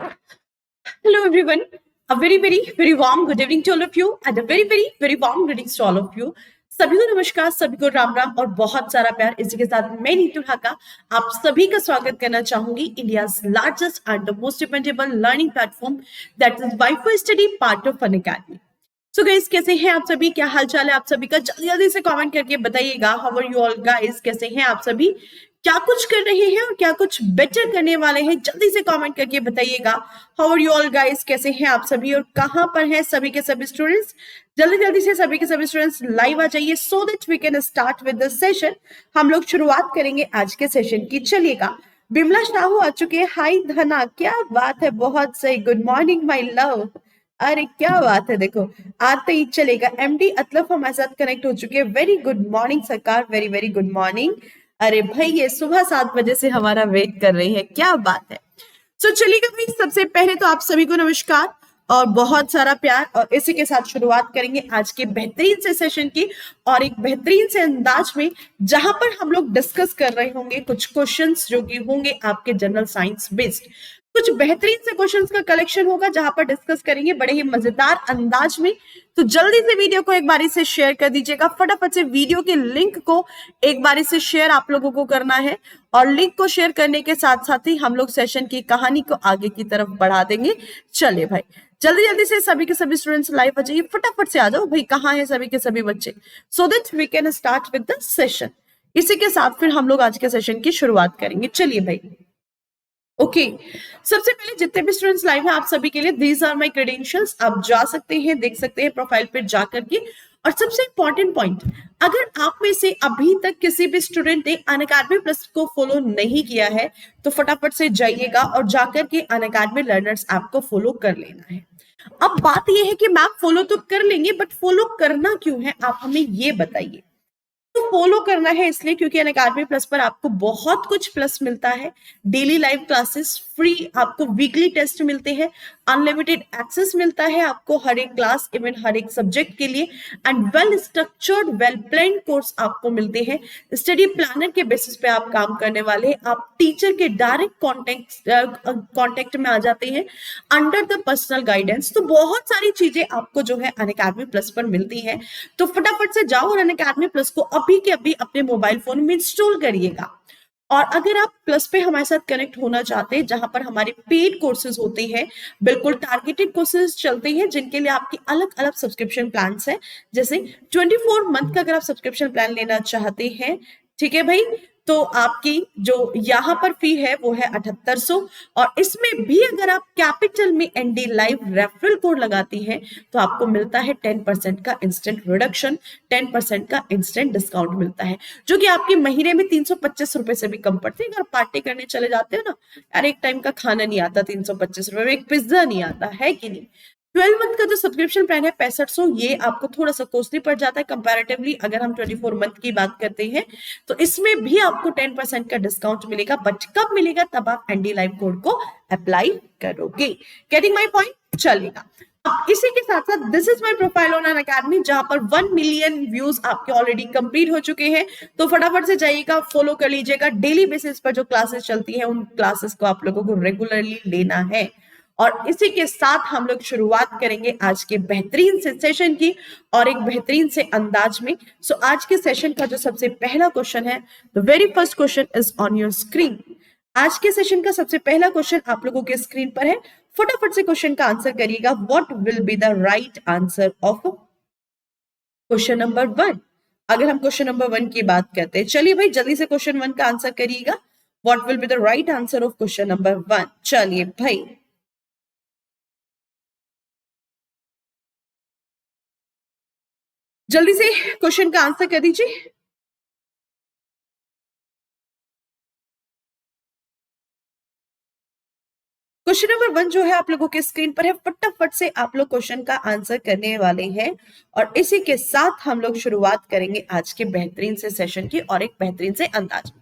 Hello everyone. A very warm good evening to all of you and a very warm greetings to all of you. सभी को नमस्कार, सभी को राम राम और बहुत सारा प्यार। इसी के साथ मैं नीतू ढाका आप सभी का स्वागत करना चाहूंगी India's largest and the most dependable learning platform that is wifi study part of Unacademy. So guys, कैसे हैं आप सभी? क्या हाल चाल है आप सभी का? जल्दी जल्दी से कमेंट करके बताइएगा। How are you all guys? कैसे हैं आप सभी? क्या कुछ कर रहे हैं और क्या कुछ बेटर करने वाले हैं? जल्दी से कमेंट करके बताइएगा। How are you all guys? कैसे हैं आप सभी और कहां पर हैं सभी के सभी स्टूडेंट्स? जल्दी जल्दी से सभी के सभी स्टूडेंट्स लाइव आ जाइए so that we can start with the session. हम लोग शुरुआत करेंगे आज के सेशन की। चलिएगा, बिमला शाहू आ चुके हैं। हाय धना, क्या बात है, बहुत सही। Good morning my love. अरे क्या बात है, देखो आते ही चलेगा। एमडी अतलफ हमारे साथ कनेक्ट हो चुके हैं। वेरी गुड मॉर्निंग सरकार, वेरी गुड मॉर्निंग। अरे भाई, ये सुबह 7 बजे से हमारा वेट कर रही है, क्या बात है। सो चलिएगा भाई, सबसे पहले तो आप सभी को नमस्कार और बहुत सारा प्यार। और इसी के साथ शुरुआत करेंगे आज के बेहतरीन से सेशन की और एक बेहतरीन से अंदाज में, जहां पर हम लोग डिस्कस कर रहे होंगे कुछ क्वेश्चंस जो कि होंगे आपके जनरल साइंस बेस्ड। कुछ बेहतरीन से क्वेश्चंस का कलेक्शन होगा जहां पर डिस्कस करेंगे बड़े ही मजेदार अंदाज में। तो जल्दी से वीडियो को एक बारी से शेयर कर दीजिएगा। फटाफट से वीडियो के लिंक को एक बारी से शेयर आप लोगों को करना है और लिंक को शेयर करने के साथ साथ ही हम लोग सेशन की कहानी को आगे की तरफ बढ़ा देंगे। चलिए भाई, जल्दी जल्दी से सभी के सभी स्टूडेंट्स लाइव आ जाइए। फटाफट से आ जाओ भाई, कहाँ है सभी के सभी बच्चे, so that we can start with the session. इसी के साथ फिर हम लोग आज के सेशन की शुरुआत करेंगे। चलिए भाई, ओके सबसे पहले जितने भी स्टूडेंट्स लाइव हैं आप सभी के लिए दीज आर माय क्रेडेंशियल्स। आप जा सकते हैं, देख सकते हैं प्रोफाइल पे जाकर के। और सबसे इंपॉर्टेंट पॉइंट, अगर आप में से अभी तक किसी भी स्टूडेंट ने अनअकैडमी प्लस को फॉलो नहीं किया है तो फटाफट से जाइएगा और जाकर के अनअकैडमी लर्नर्स ऐप को फॉलो कर लेना है। अब बात यह है कि मैम फॉलो तो कर लेंगे, बट फॉलो करना क्यों है, आप हमें ये बताइए। तो फॉलो करना है इसलिए क्योंकि अनअकैडमी प्लस पर आपको बहुत कुछ प्लस मिलता है। डेली लाइव क्लासेस फ्री, आपको वीकली टेस्ट मिलते हैं, अनलिमिटेड एक्सेस मिलता है आपको हर एक क्लास, इवन हर एक सब्जेक्ट के लिए, and well structured well planned course आपको मिलते हैं। स्टडी प्लानर के बेसिस पे आप काम करने वाले हैं। आप टीचर के डायरेक्ट कॉन्टेक्ट में आ जाते हैं अंडर द पर्सनल गाइडेंस। तो बहुत सारी चीजें आपको जो है अनअकैडमी प्लस पर मिलती है। तो फटाफट से जाओ और अनअकैडमी प्लस को अभी के अभी अपने मोबाइल फोन में इंस्टॉल करिएगा। और अगर आप प्लस पे हमारे साथ कनेक्ट होना चाहते हैं, जहां पर हमारे पेड कोर्सेज होते हैं, बिल्कुल टारगेटेड कोर्सेज चलते हैं जिनके लिए आपकी अलग अलग सब्सक्रिप्शन प्लान्स हैं। जैसे 24 मंथ का अगर आप सब्सक्रिप्शन प्लान लेना चाहते हैं, ठीक है भाई, तो आपकी जो यहाँ पर फी है वो है 7800। और इसमें भी अगर आप कैपिटल में एनडी लाइव रेफरल कोड लगाती हैं तो आपको मिलता है 10% का इंस्टेंट रिडक्शन, 10% का इंस्टेंट डिस्काउंट मिलता है, जो कि आपके महीने में 325 रुपए से भी कम पड़ते हैं। अगर पार्टी करने चले जाते हो ना यार, एक टाइम का खाना नहीं आता 325 रुपए में, एक पिज्जा नहीं आता है कि नहीं। 12 मंथ का जो सब्सक्रिप्शन प्लान है 6500, ये आपको थोड़ा सा कॉस्टली पड़ जाता है कंपैरेटिवली। अगर हम 24 मंथ की बात करते हैं तो इसमें भी आपको 10% का डिस्काउंट मिलेगा, बट कब मिलेगा, तब आप एनडी लाइव कोड को अप्लाई करोगे। Getting my point? चलेगा। अब इसी के साथ साथ this is my profile on Unacademy, जहां पर 1 मिलियन व्यूज आपके ऑलरेडी कंप्लीट हो चुके हैं। तो फटाफट से जाइएगा, फॉलो कर लीजिएगा। डेली बेसिस पर जो क्लासेस चलती है उन क्लासेस को आप लोगों को रेगुलरली लेना है। और इसी के साथ हम लोग शुरुआत करेंगे आज के बेहतरीन से सेशन की और एक बेहतरीन से अंदाज में। सो आज के सेशन का जो सबसे पहला क्वेश्चन है, the very first question is on your screen. आज के सेशन का सबसे पहला क्वेश्चन आप लोगों के स्क्रीन पर है। फटाफट से क्वेश्चन का आंसर करिएगा। What will be the right answer of question number 1? अगर हम क्वेश्चन नंबर 1 की बात करते हैं, चलिए भाई जल्दी से क्वेश्चन 1 का आंसर करिएगा। What will be the right answer of question number 1? चलिए भाई, जल्दी से क्वेश्चन का आंसर कर दीजिए। क्वेश्चन नंबर 1 जो है आप लोगों के स्क्रीन पर है। फटाफट से आप लोग क्वेश्चन का आंसर करने वाले हैं और इसी के साथ हम लोग शुरुआत करेंगे आज के बेहतरीन से सेशन की और एक बेहतरीन से अंदाज में।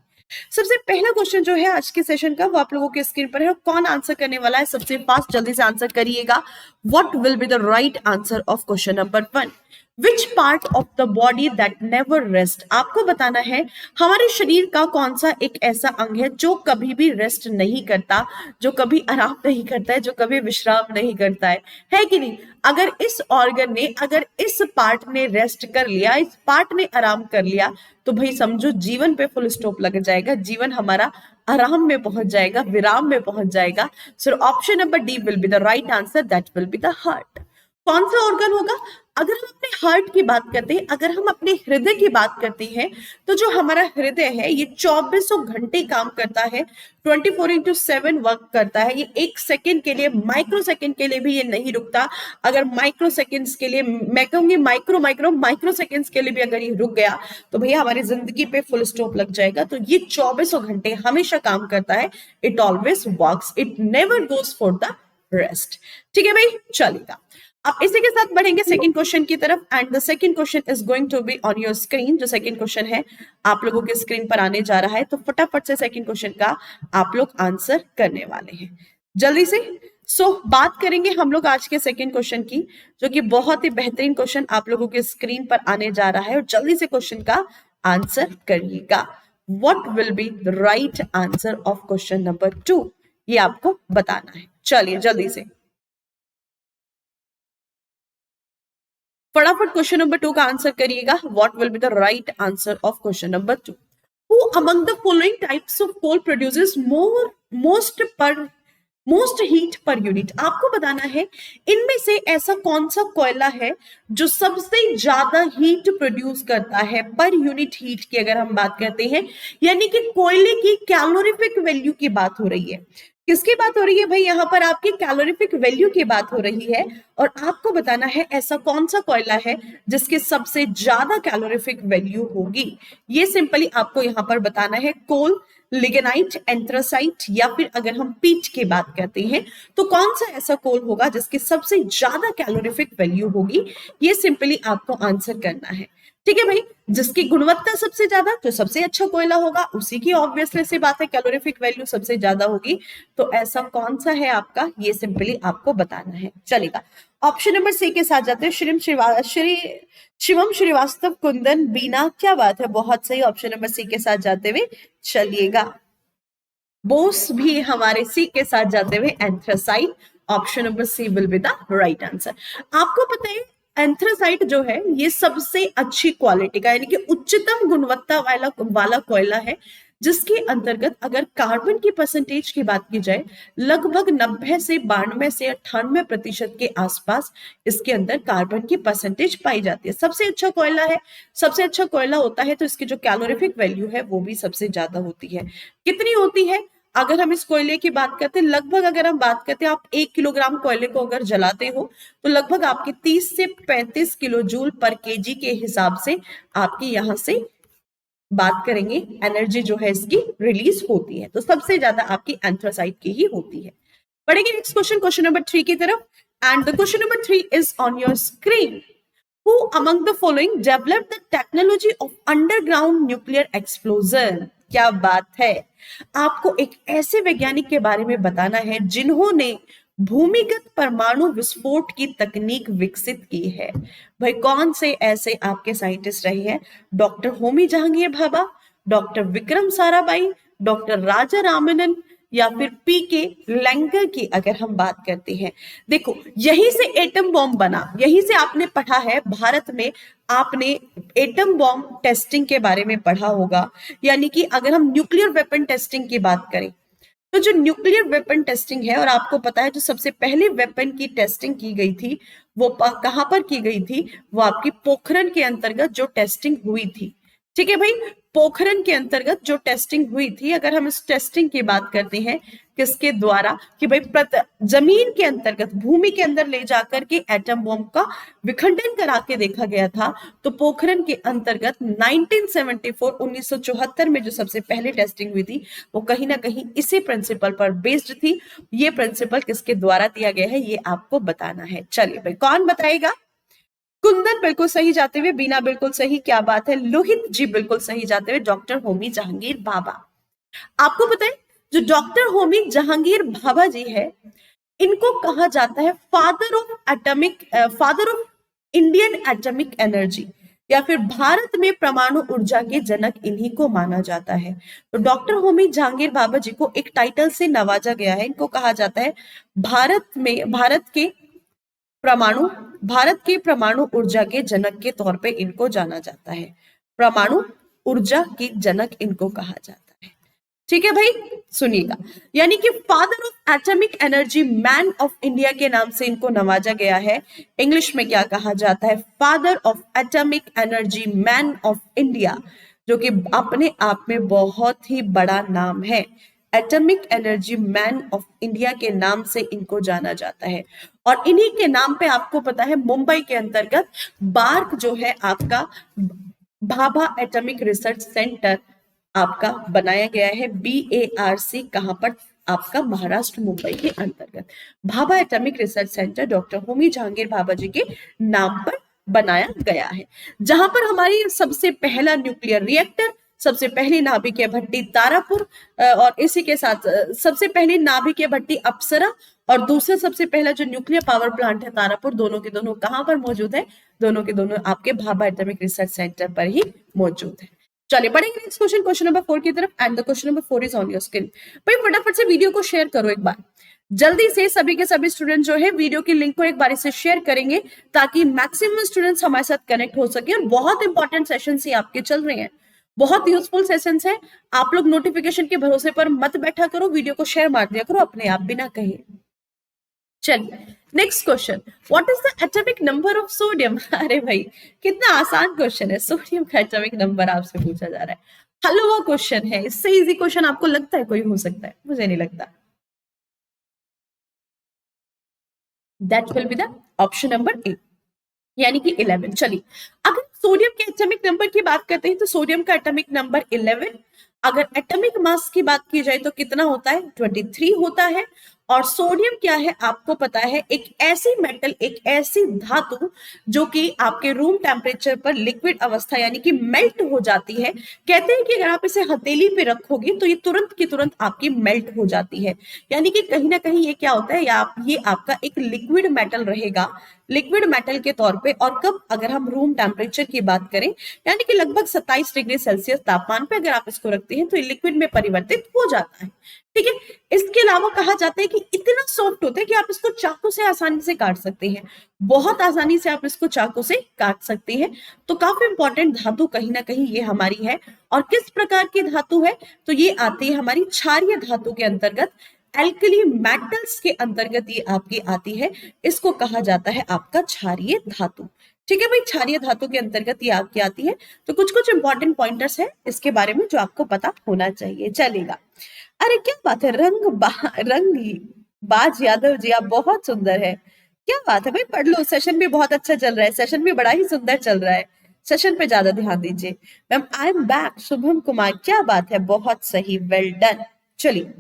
सबसे पहला क्वेश्चन जो है आज के सेशन का वो आप लोगों के स्क्रीन पर है। कौन आंसर करने वाला है सबसे फास्ट? जल्दी से आंसर करिएगा। What will be the right answer of question number 1? Which part of the body that never rest, आपको बताना है हमारे शरीर का कौन सा एक ऐसा अंग है जो कभी भी रेस्ट नहीं करता, जो कभी आराम नहीं करता है, जो कभी विश्राम नहीं करता है कि नहीं? अगर इस ऑर्गन ने, अगर इस पार्ट ने रेस्ट कर लिया, इस पार्ट ने आराम कर लिया, तो भाई समझो जीवन पे फुल स्टॉप लग जाएगा, जीवन हमारा आराम में पहुंच जाएगा, विराम में पहुंच जाएगा। सो option number D will be the right answer, that will be the heart. कौन सा ऑर्गन होगा? अगर हम अपने हार्ट की बात करते हैं, अगर हम अपने हृदय की बात करते हैं, तो जो हमारा हृदय है ये 24 घंटे काम करता है, 24/7 वर्क करता है। ये एक सेकंड के लिए, माइक्रो सेकंड के लिए भी ये नहीं रुकता। अगर माइक्रो सेकंड्स के लिए, मैं कहूंगी माइक्रो सेकंड्स के लिए भी अगर ये रुक गया तो भैया हमारी जिंदगी पे फुल स्टॉप लग जाएगा। तो ये 24 घंटे हमेशा काम करता है। It always works, it never goes for the rest. ठीक है भाई, चलेगा। अब इसी के साथ बढ़ेंगे सेकंड क्वेश्चन की तरफ, and the second question is going to be on your screen. जो सेकंड क्वेश्चन है आप लोगों के स्क्रीन पर आने जा रहा है, तो फटाफट से सेकंड क्वेश्चन का आप लोग आंसर करने वाले हैं जल्दी से। बात करेंगे हम लोग आज के सेकंड क्वेश्चन की, जो कि बहुत ही बेहतरीन क्वेश्चन आप लोगों के स्क्रीन पर आने जा रहा है, और जल्दी से क्वेश्चन का आंसर करिएगा। What will be the right answer of question number 2, ये आपको बताना है। चलिए जल्दी से फटाफट क्वेश्चन नंबर 2 का आंसर करिएगा। What will be the right answer of question number 2? Who among the following types of coal produces most heat per unit? आपको बताना है इनमें से ऐसा कौन सा कोयला है जो सबसे ज्यादा हीट प्रोड्यूस करता है पर यूनिट हीट की अगर हम बात करते हैं, यानी कि कोयले की कैलोरीफिक वैल्यू की बात हो रही है। किसकी बात हो रही है भाई? यहाँ पर आपकी कैलोरीफिक वैल्यू की बात हो रही है, और आपको बताना है ऐसा कौन सा कोयला है जिसके सबसे ज्यादा कैलोरीफिक वैल्यू होगी। ये सिंपली आपको यहाँ पर बताना है। कोल, लिग्नाइट, एंथ्रासाइट, या फिर अगर हम पीट की बात करते हैं तो कौन सा ऐसा कोल होगा जिसकी सबसे ज्यादा कैलोरीफिक वैल्यू होगी, ये सिंपली आपको आंसर करना है। ठीक है भाई, जिसकी गुणवत्ता सबसे ज्यादा, जो सबसे अच्छा कोयला होगा, उसी की ऑब्वियसली सी बात है कैलोरीफिक वैल्यू सबसे ज्यादा होगी। तो ऐसा कौन सा है आपका, ये सिंपली आपको बताना है। चलेगा, ऑप्शन नंबर सी के साथ जाते हैं। शिवम श्रीवास्तव, कुंदन, बीना, क्या बात है, बहुत सही। ऑप्शन नंबर सी के साथ जाते हुए चलिएगा। बोस भी हमारे सी के साथ जाते हुए anthracite. Option number C will be the right answer. आपको पता है एंथ्रासाइट जो है ये सबसे अच्छी क्वालिटी का, यानी कि उच्चतम गुणवत्ता वाला कोयला है, जिसके अंतर्गत अगर कार्बन की परसेंटेज की बात की जाए, लगभग 90 से 92 से 98% के आसपास इसके अंदर कार्बन की परसेंटेज पाई जाती है। सबसे अच्छा कोयला है, सबसे अच्छा कोयला होता है तो इसकी जो कैलोरीफिक वैल्यू है वो भी सबसे ज्यादा होती है। कितनी होती है? अगर हम इस कोयले की बात करते हैं, लगभग अगर हम बात करते हैं, आप 1 किलोग्राम कोयले को अगर जलाते हो तो लगभग आपके 30 से 35 किलो जूल पर केजी के हिसाब से आपकी यहां से बात करेंगे एनर्जी जो है इसकी रिलीज होती है। तो सबसे ज्यादा आपकी एंथ्रासाइट की ही होती है। बढ़ेंगे नेक्स्ट क्वेश्चन, क्वेश्चन नंबर 3 की तरफ, and the question number 3 is on your screen. Who among the following developed the technology of underground nuclear explosion? क्या बात है, आपको एक ऐसे वैज्ञानिक के बारे में बताना है जिन्होंने भूमिगत परमाणु विस्फोट की तकनीक विकसित की है। भाई कौन से ऐसे आपके साइंटिस्ट रहे हैं? Doctor Homi Jahangir Bhabha, doctor Vikram Sarabhai, doctor Raja Ramanna, या फिर पीके लैंगर की अगर हम बात करते हैं। देखो यहीं से एटम बॉम्ब बना, यहीं से आपने पढ़ा है भारत में, आपने एटम बॉम्ब टेस्टिंग के बारे में पढ़ा होगा। यानी कि अगर हम न्यूक्लियर वेपन टेस्टिंग की बात करें, तो जो न्यूक्लियर वेपन टेस्टिंग है, और आपको पता है जो सबसे पहले वेपन की टेस्टिंग की गई थी वो कहां पर की गई थी? वो आपकी पोखरण के अंतर्गत जो टेस्टिंग हुई थी। ठीक है भाई, पोखरण के अंतर्गत जो टेस्टिंग हुई थी, अगर हम इस टेस्टिंग की बात करते हैं किसके द्वारा, कि भाई जमीन के अंतर्गत, भूमि के अंदर ले जाकर के एटम बॉम्ब का विखंडन करा के देखा गया था। तो पोखरण के अंतर्गत 1974 में जो सबसे पहले टेस्टिंग हुई थी वो कहीं ना कहीं इसी प्रिंसिपल पर बेस्ड थी। ये प्रिंसिपल किसके द्वारा दिया गया है ये आपको बताना है। चलिए भाई कौन बताएगा? कुंदन बिल्कुल सही जाते हुए, बीना बिल्कुल सही, क्या बात है, लोहित जी बिल्कुल सही जाते हुए, डॉक्टर होमी जहांगीर भाभा। आपको पता है जो डॉक्टर होमी जहांगीर भाभा जी है, इनको कहा जाता है father of Indian atomic energy या फिर भारत में परमाणु ऊर्जा के जनक इन्हीं को माना जाता है। तो डॉक्टर होमी जहांगीर बाबा जी को एक टाइटल से नवाजा गया है। इनको कहा जाता है भारत के परमाणु ऊर्जा के जनक के तौर पे इनको जाना जाता है। परमाणु ऊर्जा के जनक इनको कहा जाता है। ठीक है भाई, सुनिएगा, यानी कि father of atomic energy, man of India के नाम से इनको नवाजा गया है। इंग्लिश में क्या कहा जाता है? Father of atomic energy, man of India, जो कि अपने आप में बहुत ही बड़ा नाम है। Atomic energy man of India के नाम से इनको जाना जाता है। और इन्हीं के नाम पे आपको पता है मुंबई के अंतर्गत बार्क जो है आपका, भाभा एटॉमिक रिसर्च सेंटर आपका बनाया गया है। BARC, कहां पर? आपका महाराष्ट्र, मुंबई के अंतर्गत Bhabha atomic research centre doctor Homi Jahangir Bhabha ji के नाम पर बनाया गया है, जहां पर हमारी सबसे पहला न्यूक्लियर रिएक्टर, सबसे पहली नाभिकीय भट्टी तारापुर, और इसी के साथ सबसे पहली नाभिकीय भट्टी अप्सरा और दूसरा सबसे पहला जो न्यूक्लियर पावर प्लांट है तारापुर, दोनों के दोनों कहां पर मौजूद है? दोनों के दोनों आपके भाभा एटॉमिक रिसर्च सेंटर पर ही मौजूद है। चलिए बढ़ेंगे नेक्स्ट क्वेश्चन, क्वेश्चन नंबर 4 की तरफ, and the question number 4 is on your screen. भाई फटाफट से वीडियो को शेयर करो एक बार, जल्दी से सभी के सभी स्टूडेंट जो है वीडियो की लिंक को एक बार से शेयर करेंगे ताकि मैक्सिमम स्टूडेंट्स हमारे साथ कनेक्ट हो सके। और बहुत इंपॉर्टेंट सेशन ही आपके चल रहे हैं, बहुत यूजफुल सेशंस है। आप लोग नोटिफिकेशन के भरोसे पर मत बैठा करो, वीडियो को शेयर मार दिया करो अपने आप बिना कहे। चलिए next question, what is the atomic number of sodium? अरे भाई कितना आसान क्वेश्चन है, सोडियम का एटॉमिक नंबर आपसे पूछा जा रहा है। हलवा क्वेश्चन है, इससे इजी क्वेश्चन आपको लगता है कोई हो सकता है? मुझे नहीं लगता। That will be the option number A, यानी कि 11। चलिए अगर सोडियम के एटॉमिक नंबर की बात करते हैं तो सोडियम का एटॉमिक नंबर 11। अगर एटॉमिक मास की बात की जाए तो कितना होता है? 23 होता है। और सोडियम क्या है आपको पता है? एक ऐसी मेटल, एक ऐसी धातु जो कि आपके रूम टेम्परेचर पर लिक्विड अवस्था यानी कि मेल्ट हो जाती है। कहते हैं कि अगर आप इसे हथेली पे रखोगे तो ये तुरंत की तुरंत आपकी मेल्ट हो जाती है, यानी कि कहीं ना कहीं ये क्या होता है, ये आपका एक लिक्विड मेटल रहेगा, लिक्विड मेटल के तौर पे। और कब? अगर हम रूम टेम्परेचर की बात करें, यानी कि लगभग 27 डिग्री सेल्सियस तापमान पे अगर आप इसको रखते हैं तो ये लिक्विड में परिवर्तित हो जाता है। ठीक है, इसके अलावा कहा जाता है कि इतना सॉफ्ट होता है कि आप इसको चाकू से आसानी से काट सकते हैं, बहुत आसानी से आप इसको चाकू से काट सकते हैं। तो काफी इंपॉर्टेंट धातु कहीं ना कहीं ये हमारी है। और किस प्रकार की धातु है? तो ये आती है हमारी क्षारीय धातु के अंतर्गत, एल्कली मेटल्स के अंतर्गत ये आपकी आती है। इसको कहा जाता है आपका क्षारीय धातु। ठीक है भाई, क्षारीय धातु के अंतर्गत ये आपकी आती है। तो कुछ कुछ इंपॉर्टेंट पॉइंटर्स है इसके बारे में जो आपको पता होना चाहिए। चलेगा, अरे क्या बात है, रंग बाज यादव जी, आप बहुत सुंदर है। क्या बात है भाई, पढ़ लो, सेशन भी बहुत अच्छा चल रहा है, सेशन भी बड़ा ही सुंदर चल रहा है, सेशन पे ज्यादा ध्यान दीजिए। Ma'am I am back, Shubham Kumar, क्या बात है, बहुत सही, वेल डन। चलिए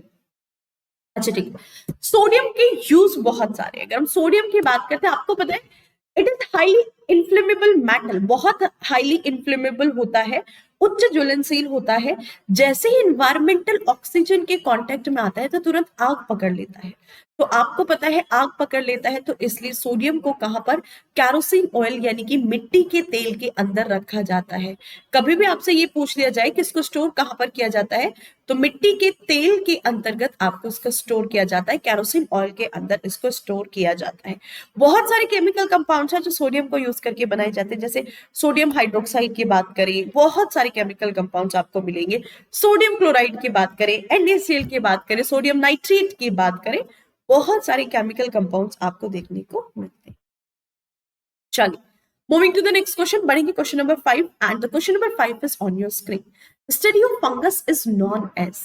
अच्छा ठीक है, सोडियम के यूज बहुत सारे। अगर हम सोडियम की बात करते हैं, आपको पता है it is highly inflammable metal, बहुत हाईली इन्फ्लेमेबल होता है, उच्च ज्वलनशील होता है। जैसे ही इन्वायरमेंटल ऑक्सीजन के कांटेक्ट में आता है तो तुरंत आग पकड़ लेता है। तो आपको पता है आग पकड़ लेता है, तो इसलिए सोडियम को कहां पर? कैरोसिन ऑयल यानी कि मिट्टी के तेल के अंदर रखा जाता है। कभी भी आपसे ये पूछ लिया जाए कि इसको स्टोर कहां पर किया जाता है, तो मिट्टी के तेल के अंतर्गत आपको इसको स्टोर किया जाता है, कैरोसिन ऑयल के अंदर इसको स्टोर किया जाता है। बहुत सारे केमिकल कंपाउंड्स हैं जो सोडियम को यूज करके बनाए जाते हैं, जैसे सोडियम हाइड्रोक्साइड की बात करें, बहुत सारे केमिकल कंपाउंड्स आपको मिलेंगे। सोडियम क्लोराइड की बात करें, NaCl की बात करें, सोडियम नाइट्रेट की बात करें, बहुत सारे केमिकल कंपाउंड्स आपको देखने को मिलते हैं। चलिए moving to the next question, बढ़ेंगे question number 5, and the question number 5 is on your screen. Study of fungus is known as,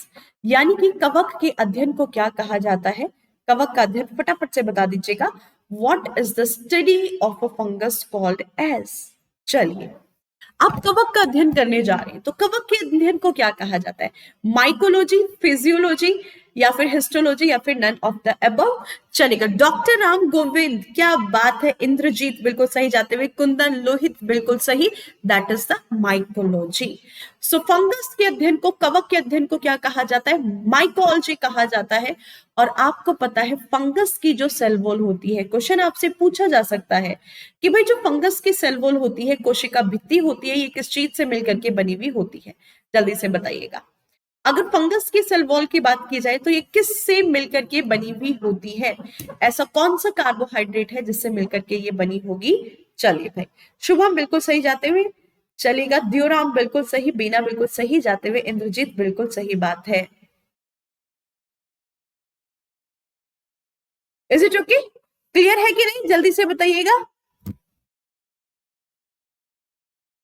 यानी कि कवक के अध्ययन को क्या कहा जाता है? कवक का अध्ययन फटाफट से बता दीजिएगा। What is the study of a fungus called as? चलिए आप कवक का अध्ययन करने जा रहे हैं तो कवक के अध्ययन को क्या कहा जाता है? माइकोलॉजी, फिजियोलॉजी, या फिर हिस्टोलॉजी या फिर नन ऑफ द अबव चलेगा। डॉक्टर राम गोविंद, क्या बात है। इंद्रजीत बिल्कुल सही जाते हुए। कुंदन लोहित बिल्कुल सही, that is the mycology. So fungus के अध्ययन को, कवक के अध्ययन को क्या कहा जाता है? माइकोलॉजी कहा जाता है। और आपको पता है फंगस की जो सेल वॉल होती है, क्वेश्चन आपसे पूछा जा सकता है कि भाई जो फंगस की सेल वॉल होती है, कोशिका भित्ति होती है, ये किस चीज से मिलकर के बनी हुई होती है? जल्दी से बताइएगा। अगर फंगस की सेल वॉल की बात की जाए तो ये किस से मिलकर के बनी हुई होती है? ऐसा कौन सा कार्बोहाइड्रेट है जिससे मिलकर के ये बनी होगी? चलिए भाई, शुभम बिल्कुल सही जाते हुए। चलेगा, द्योराम बिल्कुल सही, बीना बिल्कुल सही जाते हुए, इंद्रजीत बिल्कुल सही बात है। Is it okay? क्लियर है कि नहीं? जल्दी से बताइएगा,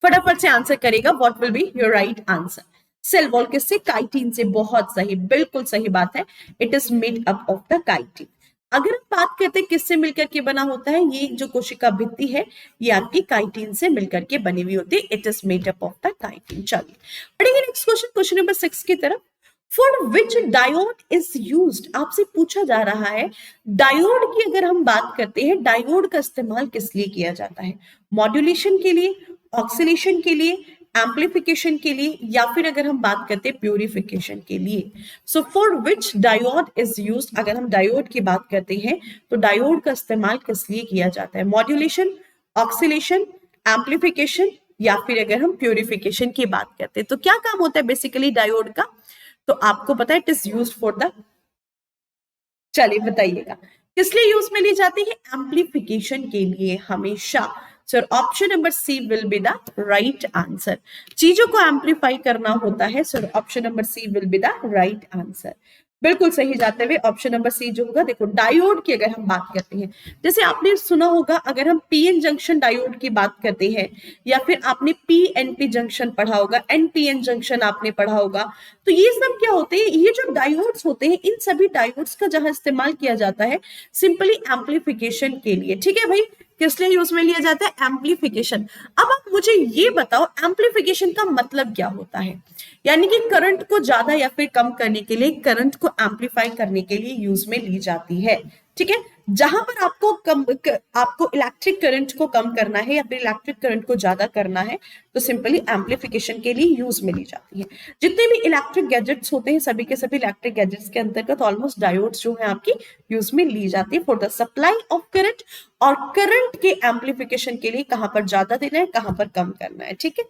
फटाफट से आंसर करेगा। What will be your right answer? Cell wall किससे? काइटिन से। बहुत सही, बिल्कुल सही बात है। It is made up of the chitin. अगर हम बात करते हैं किससे मिलकर के बना होता है, ये जो कोशिका भित्ति है ये आपकी काइटिन से मिलकर के बनी हुई होती है। It is made up of the chitin. चलिए पढ़ेंगे नेक्स्ट क्वेश्चन, क्वेश्चन नंबर 6 की तरफ। For which diode is used, आपसे पूछा जा रहा है डायोड की अगर हम बात करते हैं, डायोड का इस्तेमाल किस लिए किया जाता है? मॉड्यूलेशन के लिए, ऑक्सीडेशन के लिए, एम्पलीफिकेशन के लिए, या फिर अगर हम बात करते हैं प्यूरिफिकेशन के लिए। So for which diode is used, अगर हम डायोड की बात करते हैं तो डायोड का इस्तेमाल किस लिए किया जाता है? मॉड्यूलेशन, ऑक्सीडेशन, एम्पलीफिकेशन, या फिर अगर हम प्यूरिफिकेशन की बात करते हैं तो क्या काम होता है बेसिकली डायोड का? तो आपको पता है it is used for the, चलिए बताइएगा किस लिए यूज में ली जाती है? एम्पलीफिकेशन के लिए हमेशा। Sir option number C will be the right answer. चीजों को एम्पलीफाई करना होता है, sir option number C will be the right answer. बिल्कुल सही जाते हुए ऑप्शन नंबर सी जो होगा। देखो डायोड की अगर हम बात करते हैं, जैसे आपने सुना होगा, अगर हम पीएन जंक्शन डायोड की बात करते हैं या फिर आपने पीएनपी जंक्शन पढ़ा होगा, एनपीएन जंक्शन आपने पढ़ा होगा, तो ये सब क्या होते हैं? ये जो डायोड्स होते हैं, इन सभी डायोड्स का जहां इस्तेमाल किया जाता है सिंपली एम्पलीफिकेशन के लिए। ठीक है भाई, किस लिए यूज में लिया जाता है? एम्पलीफिकेशन। अब आप मुझे ये बताओ एम्पलीफिकेशन का मतलब क्या होता है? यानी कि करंट को ज्यादा या फिर कम करने के लिए, करंट को एम्पलीफाई करने के लिए यूज में ली जाती है। ठीक है, जहां पर आपको इलेक्ट्रिक करंट को कम करना है या फिर इलेक्ट्रिक करंट को ज्यादा करना है तो सिंपली एम्पलीफिकेशन के लिए यूज में ली जाती है। जितने भी इलेक्ट्रिक गैजेट्स होते हैं सभी के सभी इलेक्ट्रिक गैजेट्स के अंतर्गत ऑलमोस्ट डायोड्स जो है आपकी यूज में ली जाती है for the supply of current, और करंट के एम्पलीफिकेशन के लिए कहां पर ज्यादा देना है, कहां पर कम करना है। ठीक है,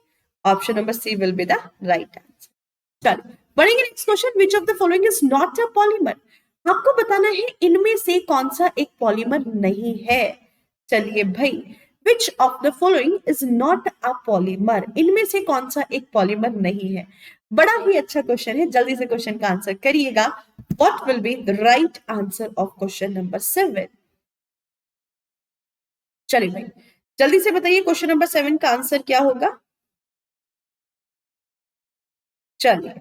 option number C will be the right answer. चलो बढ़ेंगे next question. Which of the following is not a polymer? आपको बताना है इनमें से कौन सा एक पॉलीमर नहीं है। चलिए भाई, विच of the following is not a polymer, इनमें से कौन सा एक पॉलीमर नहीं है? बड़ा ही अच्छा क्वेश्चन है, जल्दी से क्वेश्चन का आंसर करिएगा। What will be the right answer of question number 7? चलिए भाई जल्दी से बताइए क्वेश्चन नंबर 7 का आंसर क्या होगा? चलिए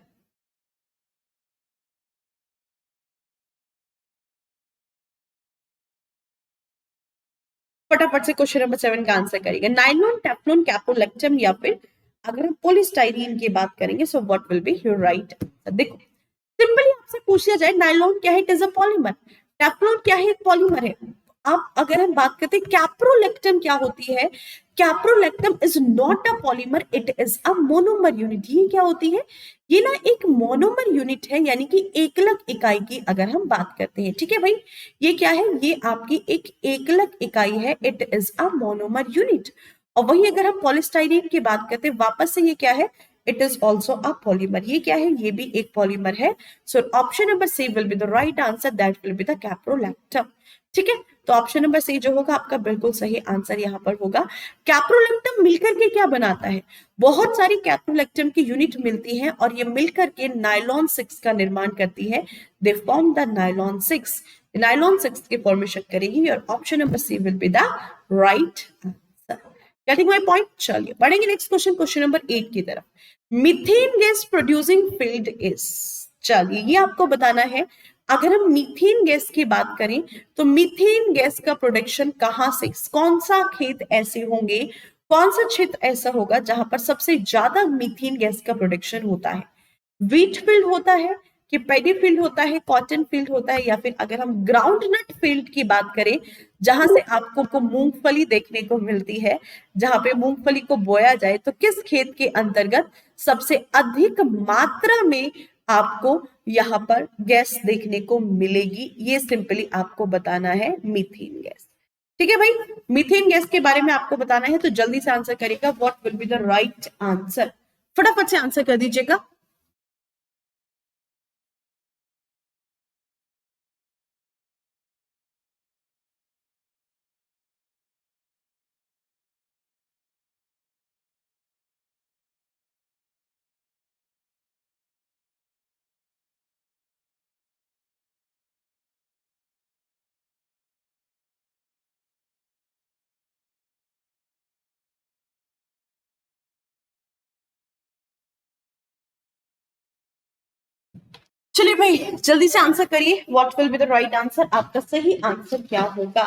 फटाफट से क्वेश्चन नंबर 7 का आंसर करेंगे। नाइलॉन, टेफ्लॉन, कैप्रोलैक्टम, या फिर अगर हम पॉलीस्टाइरीन की बात करेंगे सो what will be your right answer? देखो सिंपली आपसे पूछ लिया जाए नाइलॉन क्या है, it is a polymer. Teflon क्या है, एक पॉलीमर है। अब अगर हम बात करते हैं कैप्रोलैक्टम क्या होती है, caprolactam is not a polymer, it is a monomer unit. ये क्या होती है? ये ना एक मोनोमर यूनिट है, यानी कि एकलक इकाई की अगर हम बात करते हैं। ठीक है भाई, ये क्या है? ये आपकी एक एकलक इकाई है, it is a monomer unit. और वही अगर हम पॉलीस्टाइरीन की बात करते हैं, वापस से ये क्या है? It is also a polymer. ये क्या है? ये भी एक पॉलीमर है। So option number C will be the right answer, that will be the caprolactam. ठीक है, तो ऑप्शन नंबर सी जो होगा आपका बिल्कुल सही आंसर यहाँ पर होगा। कैप्रोलैक्टम मिलकर के क्या बनाता है? बहुत सारी कैप्रोलैक्टम की यूनिट मिलती हैं और ये मिलकर के नायलॉन 6 का निर्माण करती है। They form the nylon 6। Nylon 6 की फॉर्मेशन करेगी और option number C will be the right answer. Getting my point? चलिए बढ़ेंगे नेक्स्ट क्वेश्चन, क्वेश्चन नंबर 8 की तरफ। Methane gas producing field is, चलिए ये आपको बताना है। अगर हम मीथेन गैस की बात करें तो मीथेन गैस का प्रोडक्शन कहां से, कौन सा खेत ऐसे होंगे, कौन सा क्षेत्र ऐसा होगा जहां पर सबसे ज्यादा मीथेन गैस का प्रोडक्शन होता है? व्हीट फील्ड होता है, कि पैडी फील्ड होता है, कॉटन फील्ड होता है, या फिर अगर हम ग्राउंड नट फील्ड की बात करें जहां से आपको को मूंगफली देखने को मिलती है, जहां पे मूंगफली को बोया जाए, तो किस खेत के अंतर्गत सबसे अधिक मात्रा में आपको यहाँ पर गैस देखने को मिलेगी? ये सिंपली आपको बताना है, मीथेन गैस। ठीक है भाई, मीथेन गैस के बारे में आपको बताना है, तो जल्दी से आंसर करेगा। What will be the right answer? फटाफट से आंसर कर दीजिएगा। चलिए भाई, जल्दी से आंसर करिए। What will be the right answer? आपका सही आंसर क्या होगा?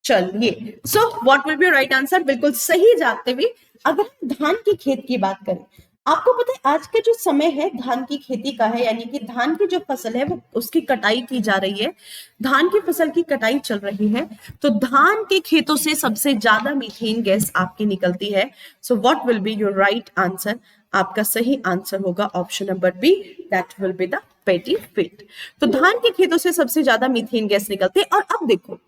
चलिए, सो what will be right answer? बिल्कुल सही जाते हुए अगर धान की खेत की बात करें, आपको पता है आज का जो समय है धान की खेती का है, यानी कि धान की जो फसल है वो उसकी कटाई की जा रही है, धान की फसल की कटाई चल रही है। तो धान के खेतों से सबसे ज्यादा मीथेन गैस आपकी निकलती है। So what will be your right answer? आपका सही आंसर होगा option number B, that will be the paddy field. तो धान के खेतों से सबसे ज्यादा मीथेन गैस निकलते हैं। और अब देखो,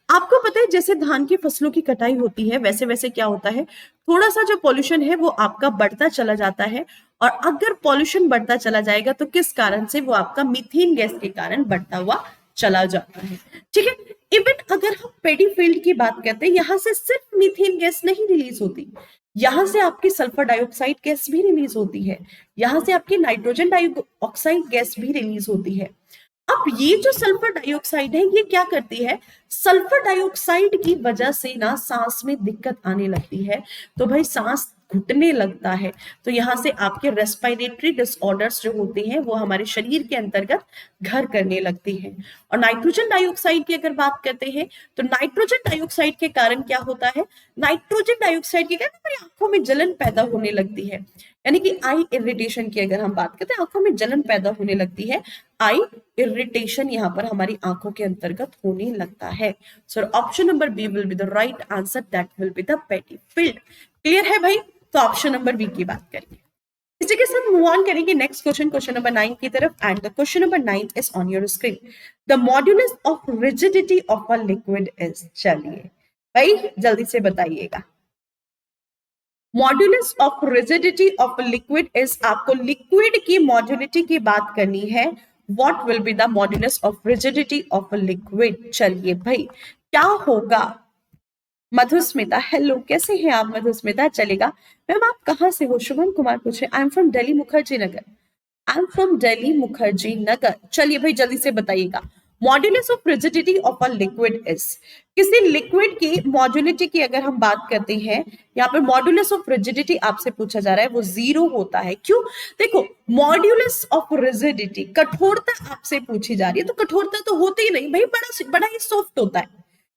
आपको पता है जैसे धान की फसलों की कटाई होती है वैसे वैसे क्या होता है, थोड़ा सा जो पॉल्यूशन है वो आपका बढ़ता चला जाता है। और अगर पॉल्यूशन बढ़ता चला जाएगा तो किस कारण से? वो आपका मीथेन गैस के कारण बढ़ता हुआ चला जाता है। ठीक है, इवन अगर हम पेडी फील्ड की बात करते हैं, यहां से सिर्फ मीथेन गैस नहीं रिलीज होती, यहां से आपकी सल्फर डाइऑक्साइड गैस भी रिलीज होती है, यहां से आपकी नाइट्रोजन डाइऑक्साइड गैस भी रिलीज होती है। अब ये जो सल्फर डाइऑक्साइड है ये क्या करती है? सल्फर डाइऑक्साइड की वजह से ना सांस में दिक्कत आने लगती है, तो भाई सांस घुटने लगता है। तो यहां से आपके रेस्पिरेटरी डिसऑर्डर्स जो होते हैं वो हमारे शरीर के अंतर्गत घर करने लगती हैं। और नाइट्रोजन डाइऑक्साइड की अगर बात करते हैं, तो नाइट्रोजन डाइऑक्साइड के कारण क्या होता है? नाइट्रोजन डाइऑक्साइड के कारण हमारी आंखों में जलन पैदा होने लगती है, यानी कि आई इरिटेशन की अगर हम बात करते हैं, आंखों में जलन पैदा होने लगती है। आई इरिटेशन यहाँ पर हमारी आंखों के अंतर्गत होने लगता है। So option number B will be the right answer, that will be the paddy field. Clear है भाई? तो ऑप्शन नंबर बी की बात करेंगे। इसी के साथ मूव ऑन करेंगे नेक्स्ट क्वेश्चन, क्वेश्चन नंबर 9 की तरफ। And the question number 9 is on your screen. The modulus of rigidity of a liquid is, चलिए भाई जल्दी से बताइएगा। Modulus of rigidity of liquid is, आपको लिक्विड की मॉड्यूलिटी की बात करनी है। What will be the modulus of rigidity of liquid? चलिए भाई क्या होगा? मधुस्मिता, हेलो, कैसे हैं आप मधुस्मिता? चलेगा। मैम आप कहाँ से हो? शुभम कुमार पूछे, I am from Delhi Mukherjee Nagar. I am from Delhi Mukherjee Nagar. चलिए भाई जल्दी से बताइएगा। Modulus of rigidity of a liquid is, किसी लिक्विड की मॉड्यूलिटी की अगर हम बात करते हैं, यहाँ पर मॉड्यूलस ऑफ रिजिडिटी आपसे पूछा जा रहा है, वो 0 होता है। क्यों? देखो, मॉड्यूलस ऑफ रिजिडिटी, कठोरता आपसे पूछी जा रही है, तो कठोरता तो होती ही नहीं भाई, बड़ा बड़ा ही सॉफ्ट होता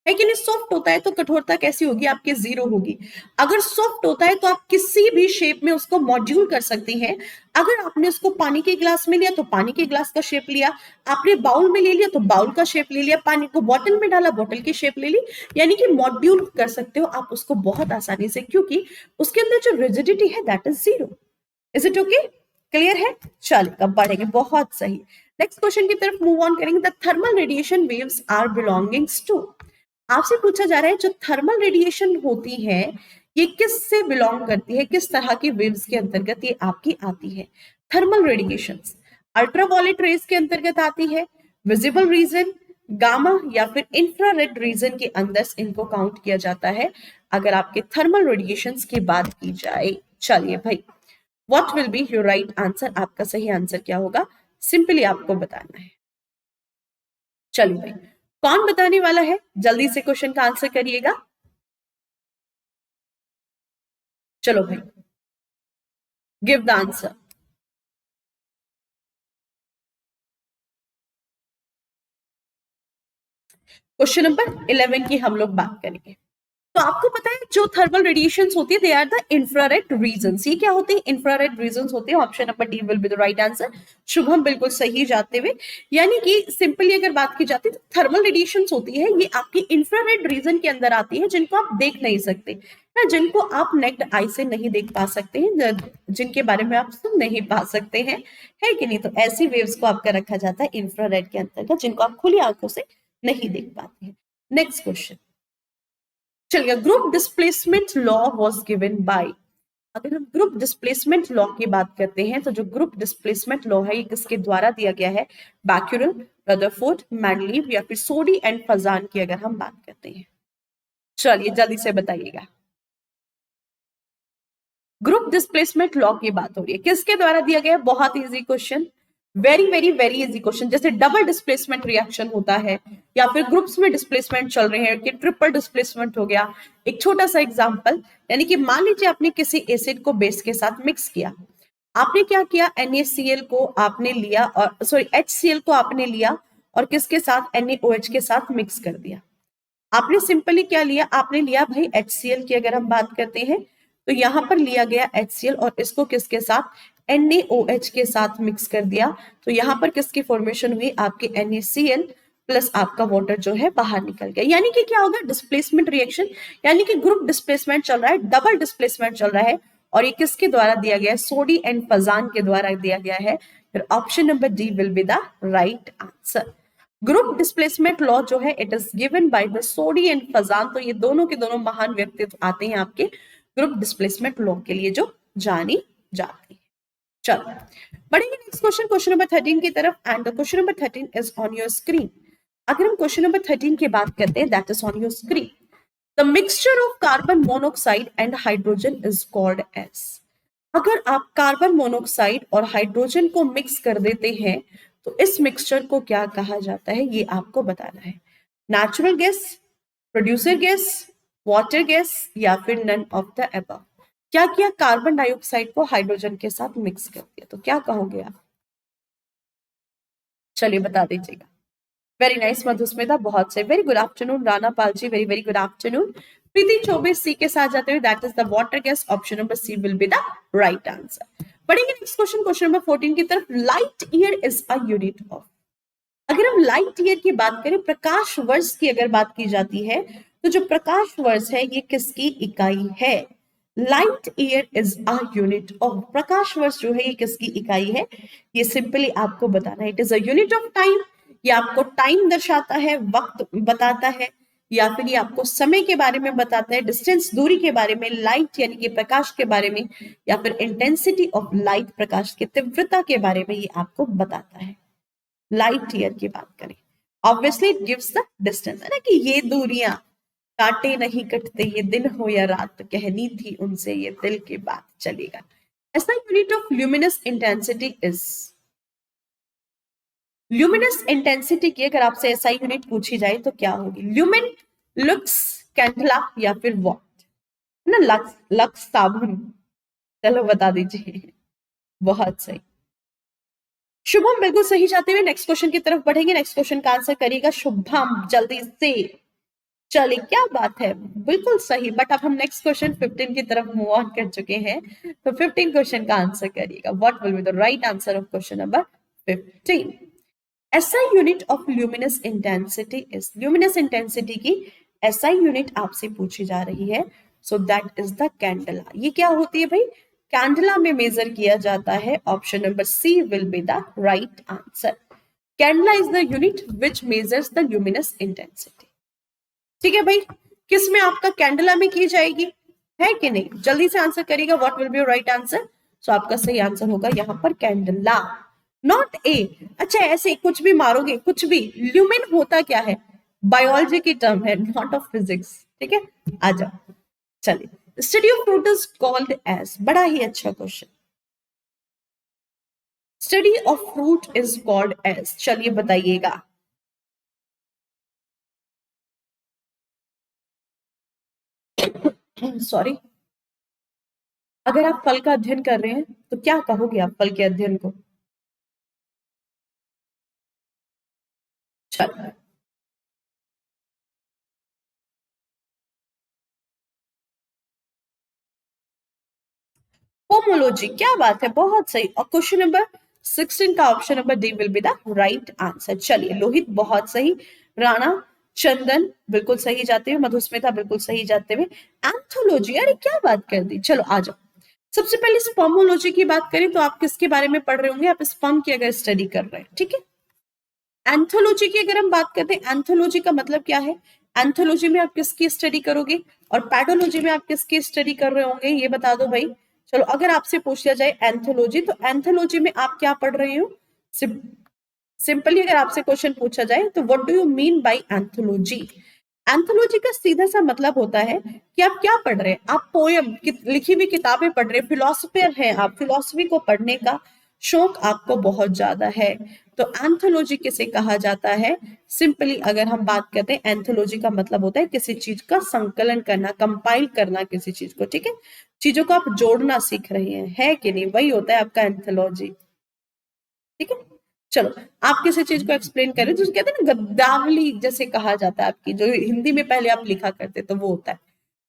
है कि नहीं? सॉफ्ट होता है तो कठोरता कैसी होगी? आपकी 0 होगी। अगर सॉफ्ट होता है तो आप किसी भी शेप में उसको मॉड्यूल कर सकती हैं। अगर आपने उसको पानी के ग्लास में लिया तो पानी के ग्लास का शेप लिया, आपने बाउल में ले लिया तो बाउल का शेप ले लिया, पानी को बॉटल में डाला, बॉटल की शेप ले ली, यानी कि मॉड्यूल कर सकते हो आप उसको बहुत आसानी से, क्योंकि उसके अंदर जो रिजिडिटी है that is 0। Is it okay? Clear है? चलिए बढ़ेंगे, बहुत सही। नेक्स्ट क्वेश्चन की तरफ मूव ऑन करेंगे। The thermal radiation waves are belongings to, आपसे पूछा जा रहा है जो थर्मल रेडिएशन होती है ये किस से बिलोंग करती है, किस तरह की वेव्स के अंतर्गत ये आपकी आती है? थर्मल रेडिएशंस अल्ट्रावायलेट रेज के अंतर्गत आती है, विजिबल रीजन, गामा या फिर इंफ्रारेड रीजन के अंदर इनको काउंट किया जाता है अगर आपके थर्मल रेडिएशंस की बात की जाए। चलिए भाई, what will be your right answer? आपका सही आंसर क्या होगा? सिंपली आपको बताना है। चलिए भाई, कौन बताने वाला है? जल्दी से क्वेश्चन का आंसर करिएगा। चलो भाई, give the answer. Question number 11 की हम लोग बात करेंगे। तो आपको पता है जो थर्मल रेडिएशंस होती है they are the infrared regions. ये क्या होते हैं? इंफ्रारेड रीजन्स होते हैं। Option number D will be the right answer. Shubham बिल्कुल सही जाते हुए, यानी कि सिंपली अगर बात की जाती है तो थर्मल रेडिएशंस होती है ये आपकी इंफ्रारेड रीजन के अंदर आती है, जिनको आप देख नहीं सकते ना, जिनको आप नेक्ड आई से नहीं देख पा सकते हैं, जिनके बारे में आप सुन नहीं पा सकते हैं, है कि नहीं? तो ऐसी वेव्स को आपका रखा जाता है इंफ्रारेड के अंतर्गत, जिनको आप खुली आंखों से नहीं देख पाते हैं। नेक्स्ट क्वेश्चन चलिए, group displacement law was given by. अगर हम ग्रुप डिस्प्लेसमेंट लॉ की बात करते हैं तो जो ग्रुप डिस्प्लेसमेंट लॉ है ये किसके द्वारा दिया गया है? बैक्यूरेल, रदरफोर्ड, मैंडलीव या फिर सोडी एंड फजान की अगर हम बात करते हैं, चलिए जल्दी से बताइएगा। ग्रुप डिस्प्लेसमेंट लॉ की बात हो रही है, किसके द्वारा दिया गया? बहुत easy question, very very very easy question. जैसे डबल डिस्प्लेसमेंट रिएक्शन होता है या फिर ग्रुप्स में डिस्प्लेसमेंट चल रहे हैं कि ट्रिपल डिस्प्लेसमेंट हो गया। एक छोटा सा एग्जांपल, यानी कि मान लीजिए आपने किसी एसिड को बेस के साथ मिक्स किया, आपने क्या किया? NaCl को आपने लिया, और सॉरी HCl को आपने लिया और किसके साथ? NaOH के साथ मिक्स कर दिया। आपने सिंपली क्या लिया? आपने लिया भाई HCl की अगर हम बात करते हैं तो यहां पर लिया गया HCl और इसको किसके साथ? NaOH के साथ मिक्स कर दिया। तो यहां पर किसकी फॉर्मेशन हुई? आपके NaCl प्लस आपका वाटर जो है बाहर निकल गया। यानी कि क्या होगा? डिस्प्लेसमेंट रिएक्शन, यानी कि ग्रुप डिस्प्लेसमेंट चल रहा है, डबल डिस्प्लेसमेंट चल रहा है, और ये किसके द्वारा दिया गया है? सोडी एंड फजान के द्वारा दिया गया है। फिर option number D will be the right answer. Group displacement law जो है it is given by the Soddy and Fajans. तो ये दोनों के दोनों महान व्यक्तित्व आते हैं आपके ग्रुप डिस्प्लेसमेंट लॉ के लिए जो जानी जाती है। चलो बढ़ेंगे नेक्स्ट क्वेश्चन, क्वेश्चन नंबर 13 की तरफ, and the question number 13 is on your screen. अगर हम क्वेश्चन नंबर 13 की बात करते हैं, that is on your screen. The mixture of carbon monoxide and hydrogen is called as. अगर आप कार्बन मोनोऑक्साइड और हाइड्रोजन को मिक्स कर देते हैं तो इस मिक्सचर को क्या कहा जाता है? ये आपको बताना है। Natural gas, producer gas, water gas या फिर नन ऑफ द अबव। क्या किया? कार्बन डाइऑक्साइड को हाइड्रोजन के साथ मिक्स कर दिया, तो क्या कहोगे आप? चलिए बता दीजिएगा। वेरी नाइस मधुस्मिता, बहुत से, very good afternoon. Rana Pal ji, very very good afternoon. Preeti Chaubey C के साथ जाते हुए, that is the water gas. Option number C will be the right answer. बढ़ेंगे नेक्स्ट क्वेश्चन, क्वेश्चन नंबर 14 की तरफ। Light year is a unit of. अगर हम light year की बात करें, प्रकाश वर्ष की अगर बात की जाती है, तो जो प्रकाश वर्ष है ये किसकी इकाई है? Light year is a unit of. प्रकाश वर्ष जो है ये किसकी इकाई है? ये सिंपली आपको बताना है। It is a unit of time, ये आपको टाइम दर्शाता है, वक्त बताता है, या फिर ये आपको समय के बारे में बताता है, डिस्टेंस दूरी के बारे में, लाइट यानी कि प्रकाश के बारे में, या फिर इंटेंसिटी ऑफ लाइट प्रकाश की तीव्रता के बारे में ये आपको बताता है। लाइट ईयर की बात करें, obviously it gives the distance, है ना, कि ये दूरियां काटे नहीं कटते, ये दिन हो या रात, कहनी थी उनसे ये दिल की बात, चलेगा। ऐसा unit of luminous intensity is. Luminous intensity की अगर आपसे ऐसा यूनिट पूछी जाए तो क्या होगी? ल्यूमिन, लुक्स, कैंडला या फिर वॉट, है ना, लक्स, लक्स साबुन। चलो बता दीजिए। बहुत सही, शुभम बिल्कुल सही जाते हुए नेक्स्ट क्वेश्चन की तरफ बढ़ेंगे। नेक्स्ट क्वेश्चन का आंसर करिएगा शुभम जल्दी से। चलिए क्या बात है, बिल्कुल सही। बट अब हम नेक्स्ट क्वेश्चन 15 की तरफ मूव ऑन कर चुके हैं, तो 15 क्वेश्चन का आंसर करिएगा। What will be the right answer of question number 15? SI unit of luminous intensity is. Luminous intensity की एसआई यूनिट आपसे पूछी जा रही है, so that is the candela. ये क्या होती है भाई? कैंडला में मेजर किया जाता है। Option number C will be the right answer. Candela is the unit which measures the luminous intensity. ठीक है भाई, किस में आपका? कैंडला में की जाएगी, है कि नहीं? जल्दी से आंसर करिएगा, what will be your right answer. So आपका सही आंसर होगा यहाँ पर कैंडला, नॉट ए। अच्छा ऐसे कुछ भी मारोगे, कुछ भी, ल्यूमिन होता क्या है? बायोलॉजी की टर्म है, नॉट ऑफ फिजिक्स। ठीक है, आ जाओ। चलिए, study of fruit is called as. बड़ा ही अच्छा question. Study of fruit is called as, चलिए बताइएगा। सॉरी, अगर आप फल का अध्ययन कर रहे हैं तो क्या कहोगे आप फल के अध्ययन को? चलो पोमोलॉजी, क्या बात है, बहुत सही। और क्वेश्चन नंबर 16 का option number D will be the right answer. चलिए, लोहित बहुत सही, राणा, चंदन बिल्कुल सही जाते हुए, मधुस्मिता बिल्कुल सही जाते हुए। एंथोलॉजी, अरे क्या बात कर दी। चलो आ जाओ, सबसे पहले स्पर्मोलॉजी की बात करें तो आप किसके बारे में पढ़ रहे होंगे, आप स्पर्म की अगर स्टडी कर रहे हैं, ठीक है। एंथोलॉजी की अगर हम बात करते हैं, एंथोलॉजी का मतलब क्या है, एंथोलॉजी में आप किसकी स्टडी करोगे और पैडोलॉजी में आप किसकी स्टडी कर रहे होंगे, ये बता दो भाई। चलो, अगर आपसे पूछ लिया जाए एंथोलॉजी, तो एंथोलॉजी में आप क्या पढ़ रहे हो। सिंपली अगर आपसे क्वेश्चन पूछा जाए तो what do you mean by anthology. Anthology का सीधा सा मतलब होता है कि आप क्या पढ़ रहे हैं, आप पोयम लिखी हुई किताबें पढ़ रहे हैं, फिलोसफर हैं आप, फिलोसफी को पढ़ने का शौक आपको बहुत ज्यादा है, तो एंथोलॉजी किसे कहा जाता है। सिंपली अगर हम बात करते हैं, एंथोलॉजी का मतलब होता है किसी चीज का संकलन करना, कंपाइल करना किसी चीज को, ठीक है, चीजों को आप जोड़ना सीख रहे हैं, है कि नहीं, वही होता है आपका एंथोलॉजी, ठीक है। चलो, आप किसी चीज को एक्सप्लेन करें तो कहते हैं ना गद्दावली जैसे कहा जाता है, आपकी जो हिंदी में पहले आप लिखा करते तो वो होता है।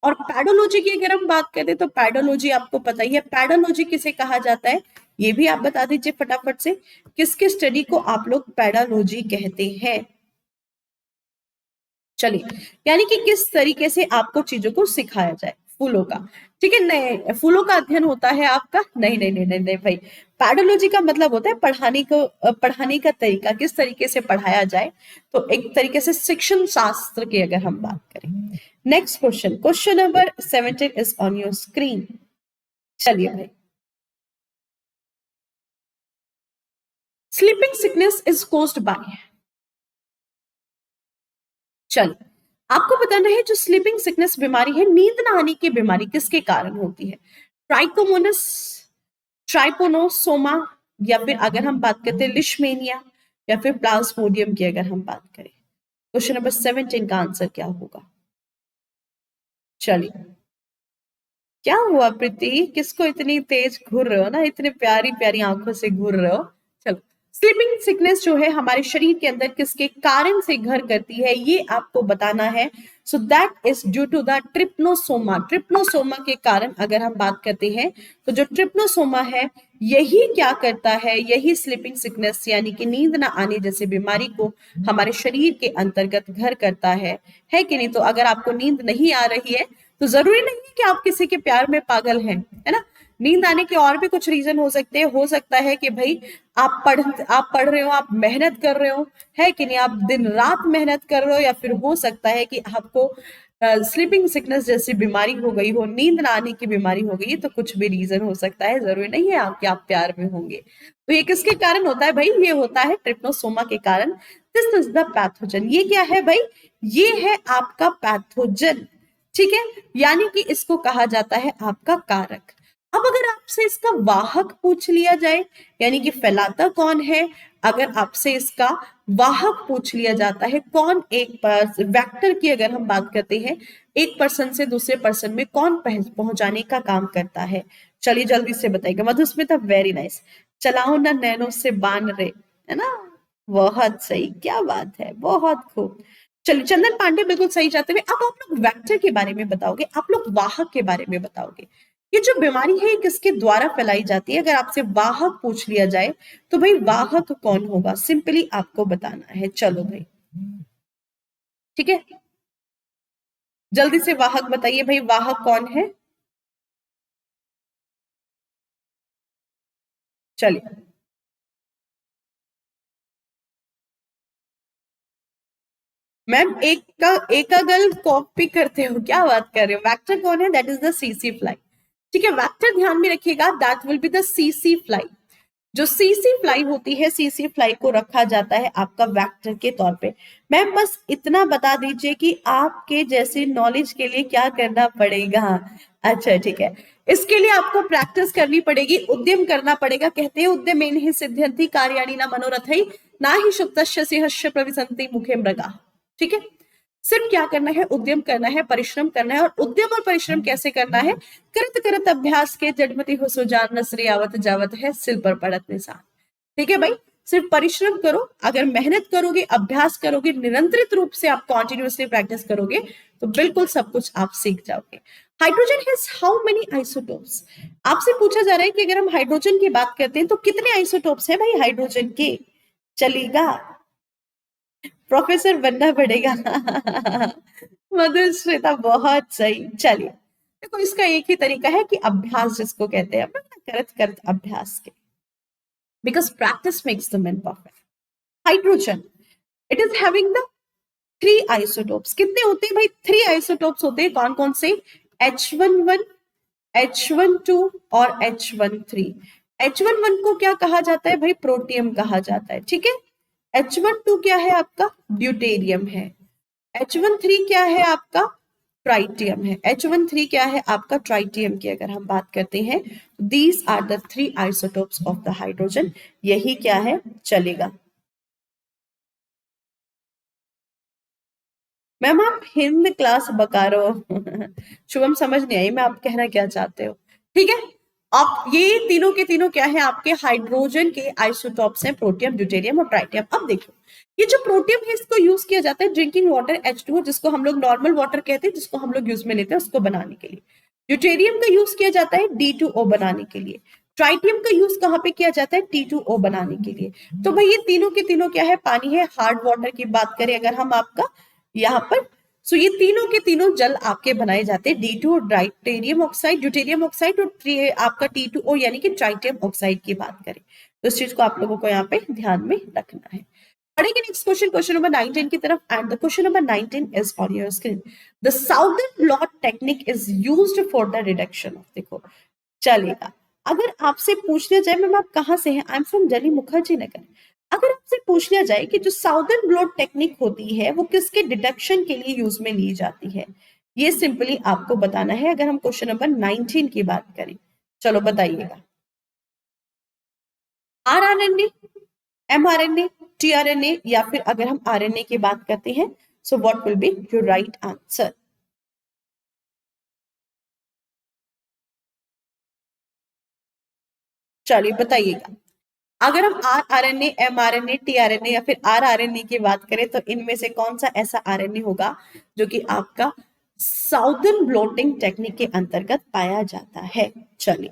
और पैडोलॉजी की अगर हम बात करें तो पैडोलॉजी आपको पता ही है, पैडोलॉजी किसे कहा जाता है, ये भी आप बता दीजिए फटाफट से, किसके स्टडी को आप लोग पैडोलॉजी कहते हैं। चलिए, यानी कि किस तरीके से आपको चीजों को सिखाया जाए, फूलों का, ठीक है, नहीं फूलों का अध्ययन होता है आपका, नहीं नहीं नहीं नहीं, नहीं भाई, पैडोलॉजी का मतलब होता है पढ़ाने का तरीका, किस तरीके से पढ़ाया जाए, तो एक तरीके से शिक्षण शास्त्र की अगर हम बात करें। Next question, question number 17 is on your screen. चलिए भाई, sleeping sickness is caused by, चलिए आपको बताना है जो स्लीपिंग सिकनेस बीमारी है, नींद न आने की बीमारी किसके कारण होती है, ट्राइकोमोनस, ट्राइपोनोसोमा, या फिर अगर हम बात करते हैं लिशमेनिया, या फिर प्लाज्मोडियम की अगर हम बात करें। क्वेश्चन नंबर 17 का आंसर क्या होगा। चलिए, क्या हुआ प्रीति, किसको इतनी तेज घूर रहे हो ना, इतने प्यारी प्यारी आंखों से घूर रहे हो। चलो, स्लीपिंग सिकनेस जो है हमारे शरीर के अंदर किसके कारण से घर करती है, ये आपको बताना है। So that is due to the trypanosoma, trypanosoma के कारण अगर हम बात करते हैं तो जो ट्रिप्नोसोमा है यही क्या करता है, यही स्लीपिंग सिकनेस यानी कि नींद ना आने जैसी बीमारी को हमारे शरीर के अंतर्गत घर करता है कि नहीं। तो अगर आपको नींद नहीं आ रही है तो जरूरी नहीं है कि आप किसी के प्यार में पागल हैं, है ना। नींद आने के और भी कुछ रीजन हो सकते हैं, हो सकता है कि भाई आप पढ़ रहे हो, आप मेहनत कर रहे हो, है कि नहीं, आप दिन रात मेहनत कर रहे हो, या फिर हो सकता है कि आपको स्लीपिंग सिकनेस जैसी बीमारी हो गई हो, नींद ना आने की बीमारी हो गई है, तो कुछ भी रीजन हो सकता है, जरूरी नहीं है आपके आप प्यार में होंगे। तो ये किसके कारण होता है भाई, ये होता है ट्रिप्नोसोमा के कारण। दिस इज द पैथोजन, ये क्या है भाई, ये है आपका पैथोजन, ठीक है, यानी कि इसको कहा जाता है आपका कारक। अब अगर आपसे इसका वाहक पूछ लिया जाए, यानी कि फैलाता कौन है, अगर आपसे इसका वाहक पूछ लिया जाता है, कौन एक वेक्टर की अगर हम बात करते हैं, एक पर्सन से दूसरे पर्सन में कौन पहुंचाने का काम करता है, चलिए जल्दी से बताइएगा। मधुस्मिता वेरी नाइस, चलाओ ना नैनो से बान रे, है ना, बहुत सही, क्या बात है, बहुत खूब। चलिए, चंदन पांडे बिल्कुल सही जाते हुए। अब आप लोग वेक्टर के बारे में बताओगे, आप लोग वाहक के बारे में बताओगे। ये जो बीमारी है किसके द्वारा फैलाई जाती है, अगर आपसे वाहक पूछ लिया जाए तो भाई वाहक कौन होगा, सिंपली आपको बताना है। चलो भाई, ठीक है, जल्दी से वाहक बताइए भाई, वाहक कौन है। चलिए, मैम एक का गल कॉपी करते हो, क्या बात कर रहे हो, वेक्टर कौन है, that is the CC fly, ठीक है, वेक्टर ध्यान में रखिएगा, that will be the CC fly. जो सीसी फ्लाई होती है, सीसी फ्लाई को रखा जाता है आपका वेक्टर के तौर पे। मैम बस इतना बता दीजिए कि आपके जैसे नॉलेज के लिए क्या करना पड़ेगा। अच्छा ठीक है, इसके लिए आपको प्रैक्टिस करनी पड़ेगी, उद्यम करना पड़ेगा, कहते हैं उद्यमेन ही सिद्ध्यंति कार्याणि न मनोरथै ना ही शुक्तस्य सिंहस्य प्रविशन्ति मुखे मृगा, ठीक है। सिर्फ क्या करना है, उद्यम करना है, परिश्रम करना है, और उद्यम और परिश्रम कैसे करना है, करत अभ्यास के जडमति हो सो जान नसरी आवत जावत है सिल पर पड़त निशान, ठीक है भाई। सिर्फ परिश्रम करो, अगर मेहनत करोगे, अभ्यास करोगे, निरंतरित रूप से आप कॉन्टिन्यूसली प्रैक्टिस करोगे तो बिल्कुल सब कुछ आप सीख जाओगे। Hydrogen has how many isotopes? आपसे पूछा जा रहा है कि अगर हम हाइड्रोजन की बात करते हैं तो कितने आइसोटोप्स है भाई हाइड्रोजन के? चलेगा, प्रोफेसर बनना पड़ेगा। मधुर श्वेता, बहुत सही। चलिए, देखो इसका एक ही तरीका है कि अभ्यास जिसको कहते हैं अपन, करत करत अभ्यास के, because practice makes the man perfect. Hydrogen, it is having the 3 isotopes. कितने होते हैं भाई? 3 आइसोटोप्स होते हैं। कौन कौन से? H11, H12 और H13। H11 को क्या कहा जाता है भाई? प्रोटियम कहा जाता है, ठीक है। H12 क्या है आपका? ड्यूटेरियम है। H13 क्या है आपका? ट्राइटियम है। H13 क्या है आपका? ट्राइटियम की अगर हम बात करते हैं, these are the 3 isotopes of the hydrogen. यही क्या है? चलेगा। मैम आप हिंद क्लास बका रहे हो। शुभम समझ नहीं आई मैं आप कहना क्या चाहते हो, ठीक है। अब ये तीनों के तीनों क्या है आपके? हाइड्रोजन के आइसोटॉप्स हैं, प्रोटियम, ड्यूटेरियम और ट्राइटियम। अब देखो, ये जो प्रोटियम है इसको यूज किया जाता है ड्रिंकिंग वाटर H2O, जिसको हम लोग नॉर्मल वाटर कहते हैं, जिसको हम लोग यूज में लेते हैं, उसको बनाने के लिए। ड्यूटेरियम का यूज किया जाता है D2O बनाने के लिए। ट्राइटियम का यूज कहाँ पे किया जाता है? T2O बनाने के लिए। तो भाई ये तीनों के तीनों क्या है? पानी है। हार्ड वाटर की बात करें अगर हम आपका यहाँ पर, सो ये तीनों के तीनों जल आपके बनाए जाते हैं। D2 ड्राइटेरियम ऑक्साइड, ड्यूटेरियम ऑक्साइड और आपका T2O यानी कि ट्राइटियम ऑक्साइड की बात करें तो इस चीज को आप लोगों को यहाँ पे ध्यान में रखना है। पढ़ेंगे नेक्स्ट क्वेश्चन, क्वेश्चन नंबर 19 की तरफ। And the question number 19 is on your screen. The southern blot technique is used for the reduction of, देखो चलेगा। अगर आपसे पूछ लिया जाए मैम आप कहाँ से हैं? I am from Delhi Mukherjee Nagar. अगर आपसे पूछ लिया जाए कि जो साउदर्न ब्लॉट टेक्निक होती है वो किसके डिडक्शन के लिए यूज में ली जाती है, ये सिंपली आपको बताना है। अगर हम क्वेश्चन नंबर 19 की बात करें, चलो बताइएगा। RNA, mRNA, tRNA या फिर अगर हम RNA की बात करते हैं, सो what will be your right answer? चलिए बताइएगा। अगर हम RNA, mRNA, tRNA या फिर rRNA की बात करें तो इनमें से कौन सा ऐसा RNA होगा जो कि आपका साउदर्न ब्लॉटिंग टेक्निक के अंतर्गत पाया जाता है? चलिए,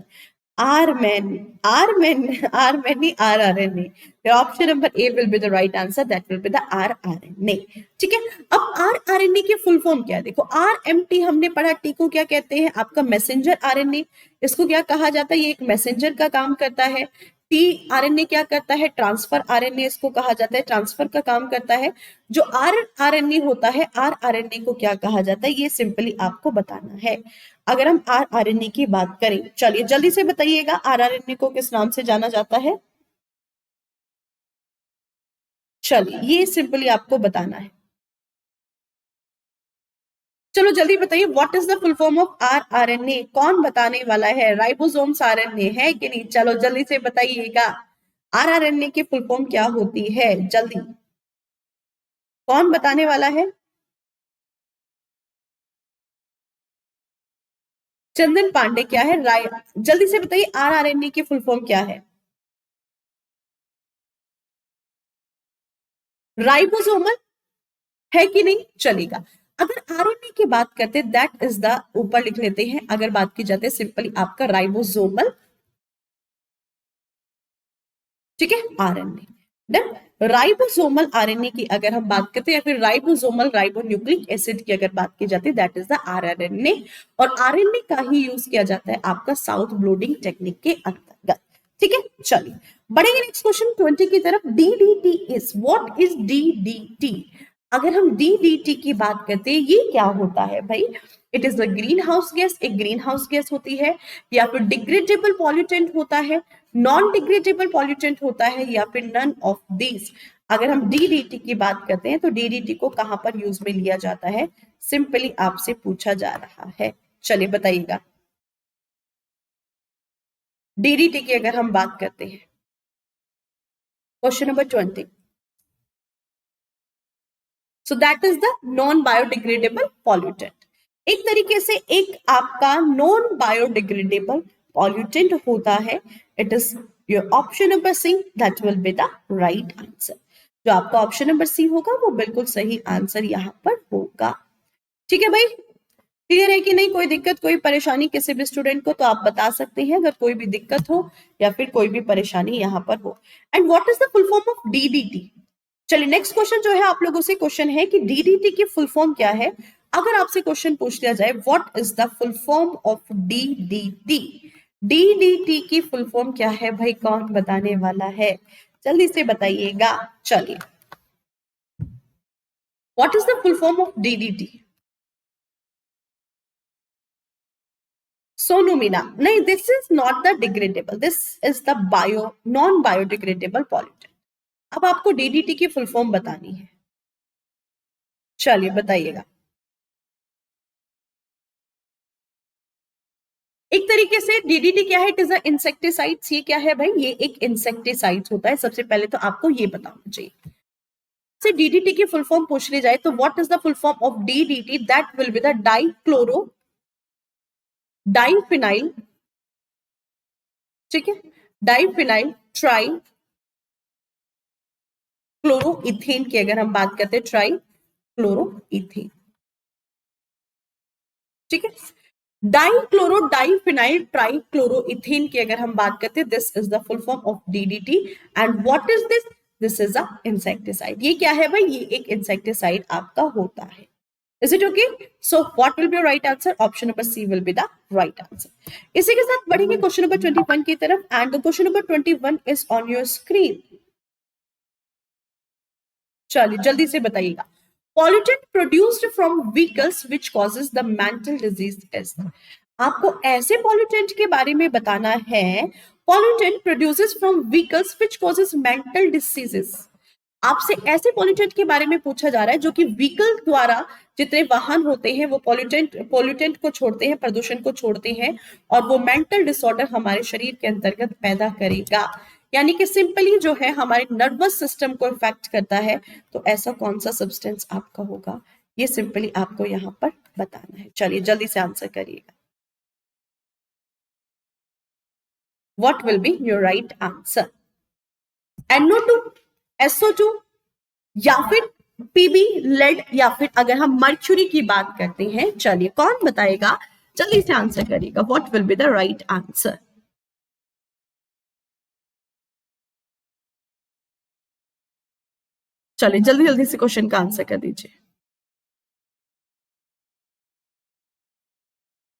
आरमेनी RRNA। Option number A will be the right answer, that will be the RRNA, ठीक है। अब RRNA की फुल फॉर्म क्या है? देखो, RMT हमने पढ़ा, टी को क्या कहते हैं? आपका मैसेंजर RNA। इसको क्या कहा जाता है? ये एक मैसेंजर का काम करता है। tRNA क्या करता है? ट्रांसफर RNA इसको कहा जाता है, ट्रांसफर का काम करता है। जो rRNA होता है, rRNA को क्या कहा जाता है? ये सिंपली आपको बताना है। अगर हम rRNA की बात करें, चलिए जल्दी से बताइएगा, rRNA को किस नाम से जाना जाता है? चलिए ये सिंपली आपको बताना है। चलो जल्दी बताइए, what is the full form of RRNA? कौन बताने वाला है? राइबोसोम्स RNA है कि नहीं? चलो जल्दी से बताइएगा, RRNA की फुल फॉर्म क्या होती है? जल्दी कौन बताने वाला है? चंदन पांडे क्या है? जल्दी से बताइए, RRNA की फुल फॉर्म क्या है? राइबोसोमल है कि नहीं? चलेगा। अगर आरएनए की बात करते हैं, दैट इज द, ऊपर लिख लेते हैं। अगर बात की जाती है सिंपली आपका राइबोसोमल, ठीक है, RNA। देन राइबोसोमल RNA की अगर हम बात करते हैं, या फिर राइबोसोमल राइबोन्यूक्लिक एसिड की अगर बात की जाती है, दैट इज द RNA। और RNA का ही यूज किया जाता है आपका साउथ ब्लोडिंग टेक्निक के अंतर्गत, ठीक है। चलिए बढ़ेंगे नेक्स्ट क्वेश्चन 20 की तरफ। DDT is, what is DDT? अगर हम DDT की बात करते हैं, ये क्या होता है भाई? It is the green house gas, एक ग्रीन हाउस गैस होती है, या फिर डिग्रेडेबल पॉल्यूटेंट होता है, नॉन डिग्रेडेबल पॉल्यूटेंट होता है, या फिर नन ऑफ दीज। अगर हम DDT की बात करते हैं तो DDT को कहां पर यूज में लिया जाता है? सिंपली आपसे पूछा जा रहा है, चलिए बताइएगा। DDT की अगर हम बात करते हैं, question number 20, so that is the non biodegradable pollutant. एक तरीके से एक आपका नॉन बायोडिग्रेडेबल पॉल्यूटेंट होता है, it is your option number C that will be the right answer. जो आपका ऑप्शन नंबर सी होगा वो बिल्कुल सही आंसर यहाँ पर होगा। ठीक है भाई, क्लियर है कि नहीं? कोई दिक्कत कोई परेशानी किसी भी स्टूडेंट को तो आप बता सकते हैं, अगर कोई भी दिक्कत हो या फिर कोई भी परेशानी यहाँ पर हो। And what is the full form of DDT? चलिए नेक्स्ट क्वेश्चन जो है आप लोगों से क्वेश्चन है कि डीडीटी की फुल फॉर्म क्या है। अगर आपसे क्वेश्चन पूछ लिया जाए what is the full form of DDT, DDT की फुल फॉर्म क्या है भाई, कौन बताने वाला है? जल्दी से बताइएगा। चलिए, what is the full form of DDT? Sonu Meena, नहीं, this is not the degradable, this is the non biodegradable pollutant. अब आपको डीडीटी की फुल फॉर्म बतानी है, चलिए बताइएगा। एक तरीके से डीडीटी क्या है? It is a insecticides. ये क्या है भाई? ये एक इंसेक्टिसाइड्स होता है। सबसे पहले तो आपको ये बताना चाहिए। से डीडीटी की फुल फॉर्म पूछ ली जाए तो what is the full form of DDT? That will be the diphenyl, ठीक है, डाइफिनाइल ट्राई क्लोरोइथेन की अगर हम बात करते हैं, ट्राई क्लोरोइथेन, ठीक है। डाइक्लोरो डाइफिनाइल ट्राई क्लोरोइथेन की अगर हम बात करते हैं, this is the full form of DDT. And what is this? This is a insecticide. ये क्या है भाई? ये एक इंसेक्टिसाइड आपका होता है। Is it okay? So what will be your right answer? Option number C will be the right answer. इसी के साथ बढ़ेंगे क्वेश्चन नंबर 21 की तरफ and the question number 21 is on your screen. चलिए जल्दी से बताइएगा। Pollutant produced from vehicles which causes the mental disease is. आपको ऐसे पॉल्यूटेंट के बारे में बताना है, pollutant produces from vehicles which causes mental diseases. आपसे ऐसे पॉल्यूटेंट के बारे में पूछा जा रहा है जो कि व्हीकल द्वारा, जितने वाहन होते हैं वो पॉल्यूटेंट को छोड़ते हैं, प्रदूषण को छोड़ते हैं, और वो मेंटल डिसऑर्डर हमारे शरीर के अंतर्गत पैदा करेगा। यानी कि सिंपली जो है हमारे नर्वस सिस्टम को इफेक्ट करता है। तो ऐसा कौन सा सब्सटेंस आपका होगा, ये सिंपली आपको यहाँ पर बताना है। चलिए जल्दी से आंसर करिएगा। What will be your right answer? NO2, SO2 या फिर पीबी लेड, या फिर अगर हम मर्क्यूरी की बात करते हैं। चलिए कौन बताएगा? जल्दी से आंसर करिएगा। What will be the right answer? चलिए जल्दी जल्दी से क्वेश्चन का आंसर कर दीजिए।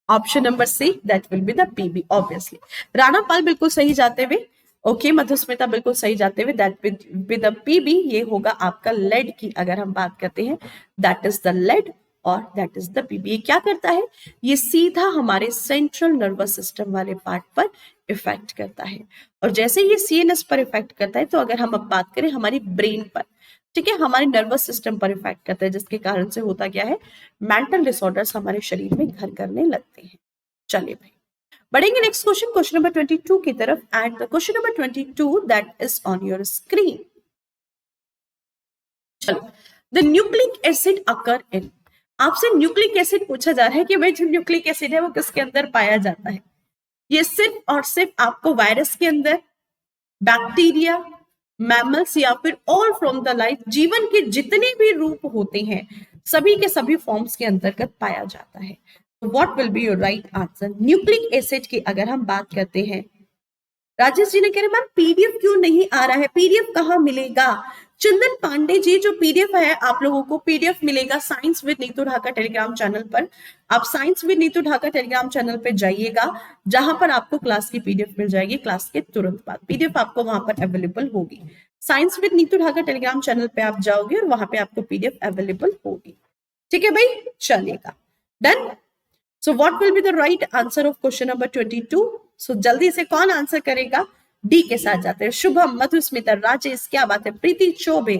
Option number C that will be the PB, obviously. Rana Pal बिल्कुल सही जाते हुए, ओके, मधुस्मिता बिल्कुल सही जाते हुए, दैट विद द पीबी ये होगा आपका लेड की अगर हम बात करते हैं, दैट इज द लेड और दैट इज द पीबी। ये क्या करता है? ये सीधा हमारे सेंट्रल नर्वस सिस्टम वाले पार्ट पर इफेक्ट करता है, और जैसे ये सीएनएस पर इफेक्ट करता है, तो अगर हम अब बात करें हमारी ब्रेन पर, ठीक है, हमारे नर्वस सिस्टम पर इफेक्ट करता है, जिसके कारण से होता क्या है? मेंटल डिसऑर्डर्स हमारे शरीर में घर करने लगते हैं। चलिए भाई बढ़ेंगे नेक्स्ट क्वेश्चन, क्वेश्चन नंबर 22 की तरफ and the question number 22 that is on your screen. चलो, द न्यूक्लिक एसिड अकर इन। आपसे न्यूक्लिक एसिड पूछा जा रहा है कि भाई जो न्यूक्लिक एसिड है वो किसके अंदर पाया जाता है? ये सिर्फ और सिर्फ आपको वायरस के अंदर, बैक्टीरिया, मैमल्स, या फिर ऑल फ्रॉम द लाइफ, जीवन के जितने भी रूप होते हैं सभी के सभी फॉर्म्स के अंतर्गत पाया जाता है। What will be your right answer? Nucleic acid की अगर हम बात करते हैं, राजेश जी ने कह रहे मैम पीडीएफ क्यों नहीं आ रहा है, पीडीएफ कहाँ मिलेगा? चंदन पांडे जी, जो पीडीएफ है आप लोगों को पीडीएफ मिलेगा science with Neetu Dhaka Telegram channel पर। आप science with Neetu Dhaka Telegram channel पे जाइएगा, जहां पर आपको क्लास की पीडीएफ मिल जाएगी। क्लास के तुरंत बाद पीडीएफ आपको वहां पर अवेलेबल होगी। Science with Neetu Dhaka Telegram channel पे आप जाओगे और वहां पे आपको पीडीएफ अवेलेबल होगी। ठीक है भाई, चलिएगा, done. So what will be the right answer of question number 22? सो जल्दी से कौन आंसर करेगा? डी के साथ जाते हैं। शुभम, मधुस्मिता, राजेश, क्या बात है, प्रीति चौबे,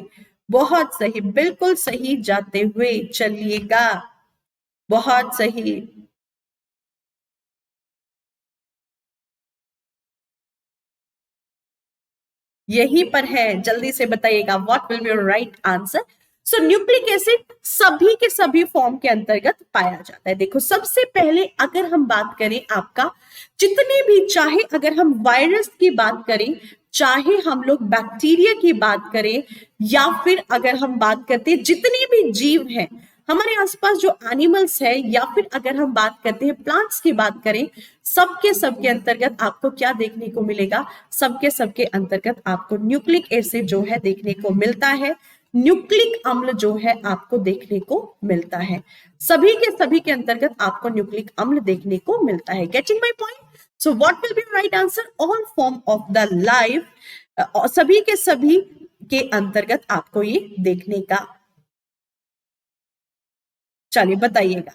बहुत सही, बिल्कुल सही जाते हुए चलिएगा, बहुत सही। यहीं पर है, जल्दी से बताइएगा what will be your right answer? So nucleic acid सभी के सभी फॉर्म के अंतर्गत पाया जाता है। देखो सबसे पहले अगर हम बात करें आपका, जितने भी, चाहे अगर हम वायरस की बात करें, चाहे हम लोग बैक्टीरिया की बात करें, या फिर अगर हम बात करते हैं जितने भी जीव हैं हमारे आसपास जो एनिमल्स है, या फिर अगर हम बात करते हैं प्लांट्स की बात करें, सबके अंतर्गत आपको क्या देखने को मिलेगा? सबके अंतर्गत आपको न्यूक्लिक एसिड जो है देखने को मिलता है, न्यूक्लिक अम्ल जो है आपको देखने को मिलता है। सभी के अंतर्गत आपको न्यूक्लिक अम्ल देखने को मिलता है। Getting my point? So what will be right answer? All form of the life, सभी के अंतर्गत आपको ये देखने का, चलिए बताइएगा।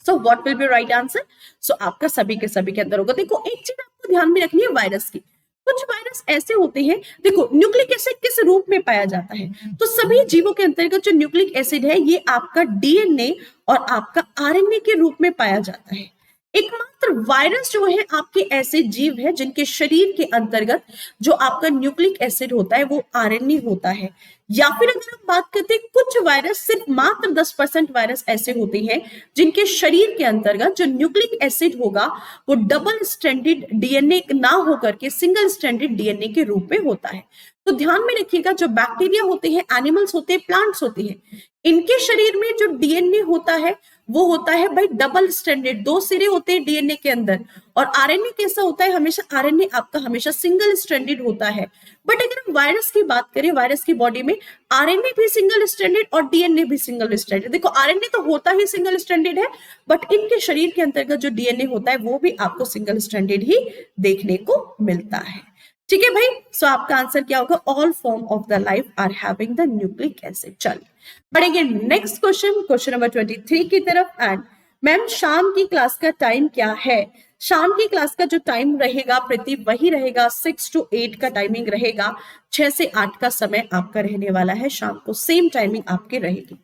So what will be right answer? So आपका सभी के अंदर होगा। देखो एक चीज आपको ध्यान में रखनी है वायरस की, कुछ वायरस ऐसे होते हैं, देखो न्यूक्लिक एसिड किस रूप में पाया जाता है, तो सभी जीवों के अंतर्गत जो न्यूक्लिक एसिड है ये आपका डीएनए और आपका आरएनए के रूप में पाया जाता है। एकमात्र वायरस जो है आपके ऐसे जीव है जिनके शरीर के अंतर्गत जो आपका न्यूक्लिक एसिड होता है वो आरएनए होता है। या फिर अगर हम बात करते हैं कुछ वायरस, सिर्फ मात्र 10% वायरस ऐसे होते हैं जिनके शरीर के अंतर्गत जो न्यूक्लिक एसिड होगा वो डबल स्ट्रैंडेड डीएनए ना होकर के सिंगल स्ट्रैंडेड डीएनए के रूप में होता है। तो ध्यान में रखिएगा, जो बैक्टीरिया होते हैं, एनिमल्स होते हैं, प्लांट्स होते हैं, इनके शरीर में जो डीएनए होता है वो होता है भाई डबल स्ट्रैंडेड, 2 सिरे होते हैं डीएनए के अंदर। और आरएनए कैसा होता है? हमेशा आरएनए आपका हमेशा सिंगल स्ट्रैंडेड होता है। बट अगर हम वायरस की बात करें, वायरस की बॉडी में आरएनए भी सिंगल स्ट्रैंडेड और डीएनए भी सिंगल स्ट्रैंडेड। देखो आरएनए तो होता ही सिंगल स्ट्रैंडेड है, बट इनके शरीर के अंतर्गत जो डीएनए होता है वो भी आपको सिंगल स्ट्रैंडेड ही देखने को मिलता है। ठीक है भाई, सो आपका आंसर क्या होगा? All form of the life are having the nucleic acid. चलिए बढ़ेंगे नेक्स्ट क्वेश्चन नंबर 23 की तरफ। एंड मैम शाम की क्लास का टाइम क्या है? शाम की क्लास का जो टाइम रहेगा प्रति वही रहेगा, 6 to 8 का टाइमिंग रहेगा, 6 से 8 का समय आपका रहने वाला है, शाम को सेम टाइमिंग आपकी रहेगी।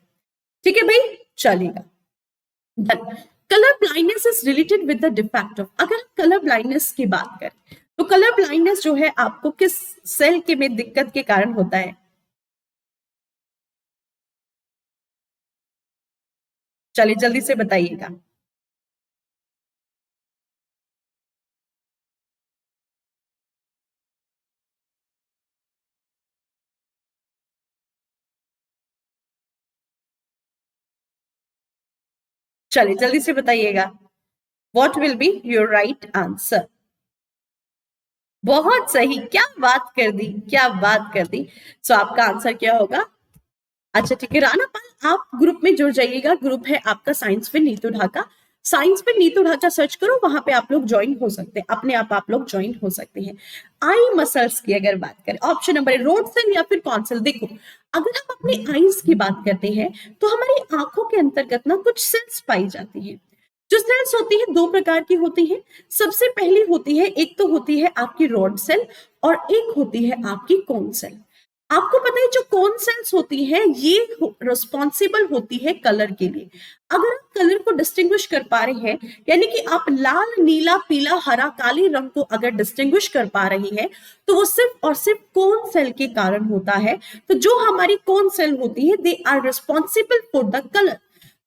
ठीक है भाई, चलेगा। Colour blindness is related with the defect of, अगर कलर ब्लाइंडनेस की बात करें तो कलर ब्लाइंडनेस जो है आपको किस सेल के में दिक्कत के कारण होता है? चलिए जल्दी से बताइएगा। चलिए जल्दी से बताइएगा। What will be your right answer? बहुत सही, क्या बात कर दी, क्या बात कर दी। सो आपका आंसर क्या होगा? अच्छा ठीक है राना पाल, आप ग्रुप में जुड़ जाइएगा। ग्रुप है आपका science with Neetu Dhaka. Science with Neetu Dhaka search करो, वहां पे आप लोग ज्वाइन हो सकते हैं, अपने आप लोग ज्वाइन हो सकते हैं। आई मसल्स की अगर बात करें, ऑप्शन नंबर रोड सेल या फिर कॉन्सल। देखो अगर हम अपने आईज की बात करते हैं तो हमारी आंखों के अंतर्गत ना कुछ सेल्स पाई जाती है। जो सेल्स होती है 2 प्रकार की होती है। सबसे पहली होती है, एक तो होती है आपकी रॉड सेल और एक होती है आपकी कोन सेल। आपको पता है जो कोन सेल्स होती है ये रिस्पॉन्सिबल होती है कलर के लिए। अगर आप कलर को डिस्टिंग्विश कर पा रहे हैं, यानी कि आप लाल, नीला, पीला, हरा, काले रंग को अगर डिस्टिंग्विश कर पा रही है तो वो सिर्फ और सिर्फ कोन सेल के कारण होता है। तो जो हमारी कोन सेल होती है they are responsible for the colour.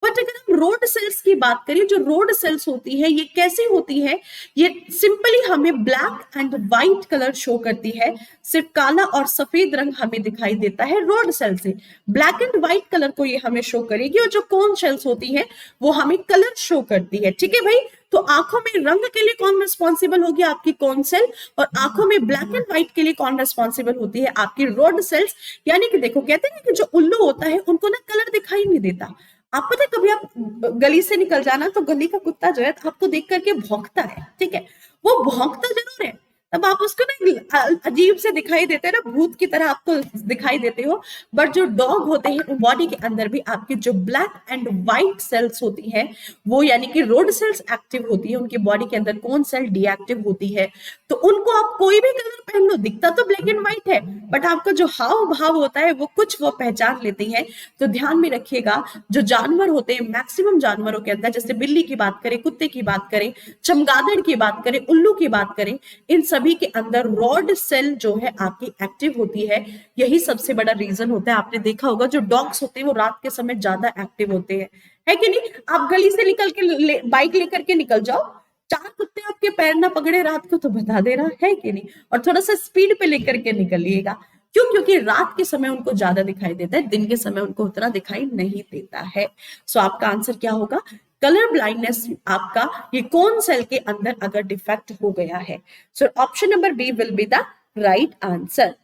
But अगर हम रोड सेल्स की बात करें, जो रोड सेल्स होती है ये कैसी होती है? ये सिंपली हमें black and white colour show करती है, सिर्फ काला और सफेद रंग हमें दिखाई देता है रोड सेल से। ब्लैक एंड व्हाइट कलर को ये हमें शो करेगी, और जो कोन सेल्स होती है वो हमें कलर शो करती है। ठीक है भाई, तो आंखों में रंग के लिए कौन रिस्पॉन्सिबल होगी? आपकी कोन सेल। और आंखों में ब्लैक एंड व्हाइट के लिए कौन रिस्पॉन्सिबल होती है? आपकी रोड सेल्स। यानी कि देखो कहते हैं कि जो उल्लू होता है उनको ना कलर दिखाई नहीं देता। आप पता है कभी आप गली से निकल जाना तो गली का कुत्ता जो है आपको देख करके भौंकता है, ठीक है, वो भौंकता जरूर है, तब आप उसको ना अजीब से दिखाई देते हैं ना, भूत की तरह आपको दिखाई देते हो। बट जो डॉग होते हैं बॉडी के अंदर भी आपकी जो ब्लैक एंड व्हाइट सेल्स होती है वो यानी कि रोड सेल्स एक्टिव होती है, उनकी बॉडी के अंदर कौन सेल डीएक्टिव होती है। तो उनको आप कोई भी कलर पहन लो, दिखता तो ब्लैक एंड व्हाइट है, बट आपका जो हाव भाव होता है वो कुछ वो पहचान लेती है। तो ध्यान में रखिएगा, जो जानवर होते हैं मैक्सिमम जानवरों के अंदर, जैसे बिल्ली की बात करें, कुत्ते की बात करें, चमगादड़ की बात करें, उल्लू की बात करें, इन सभी के अंदर रॉड सेल जो है आपकी एक्टिव होती है। यही सबसे बड़ा रीजन होता है। आपने देखा होगा जो डॉग्स होते हैं वो रात के समय ज्यादा एक्टिव होते हैं, है कि नहीं? आप गली से निकल के बाइक लेकर के निकल जाओ, चार कुत्ते आपके पैर ना पकड़े रात को तो बता दे रहा है कि नहीं? और थोड़ा सा स्पीड पे लेकर के निकलिएगा। क्यों? क्योंकि रात के समय उनको ज्यादा दिखाई देता है, दिन के समय उनको उतना दिखाई नहीं देता है। सो आपका आंसर क्या होगा? कलर ब्लाइंडनेस आपका ये कौन सेल के अंदर अगर डिफेक्ट हो गया है। So option number B will be the right answer.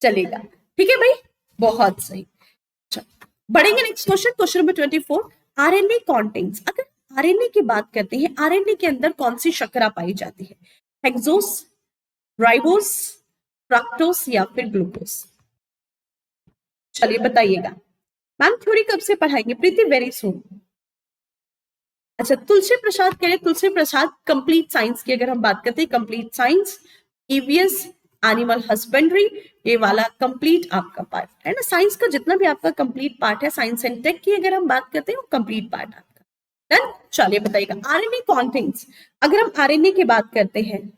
चलेगा, ठीक है भाई, बहुत सही। बढ़ेंगे next question, question number 24। RNA contains, अगर आरएनए की बात करते हैं, आरएनए के अंदर कौन सी शर्करा पाई जाती है? हेक्सोस, राइबोस, फ्रक्टोस या फिर ग्लूकोस? चलिए बताइएगा। मैम थ्योरी कब से पढ़ाएंगे? प्रीति वेरी सुन। अच्छा, तुलसी प्रसाद कह रहे, तुलसी प्रसाद कंप्लीट साइंस की अगर हम बात करते हैं, complete science, EVS, animal husbandry, ये वाला कंप्लीट आपका पार्ट है ना। साइंस का जितना भी आपका कंप्लीट पार्ट है, साइंस एंड टेक की अगर हम बात करते हैं, वो कंप्लीट पार्ट आपका डन। चलिए बताइएगा, आरएनए कॉन्टेन्स, अगर हम आरएनए की बात करते हैं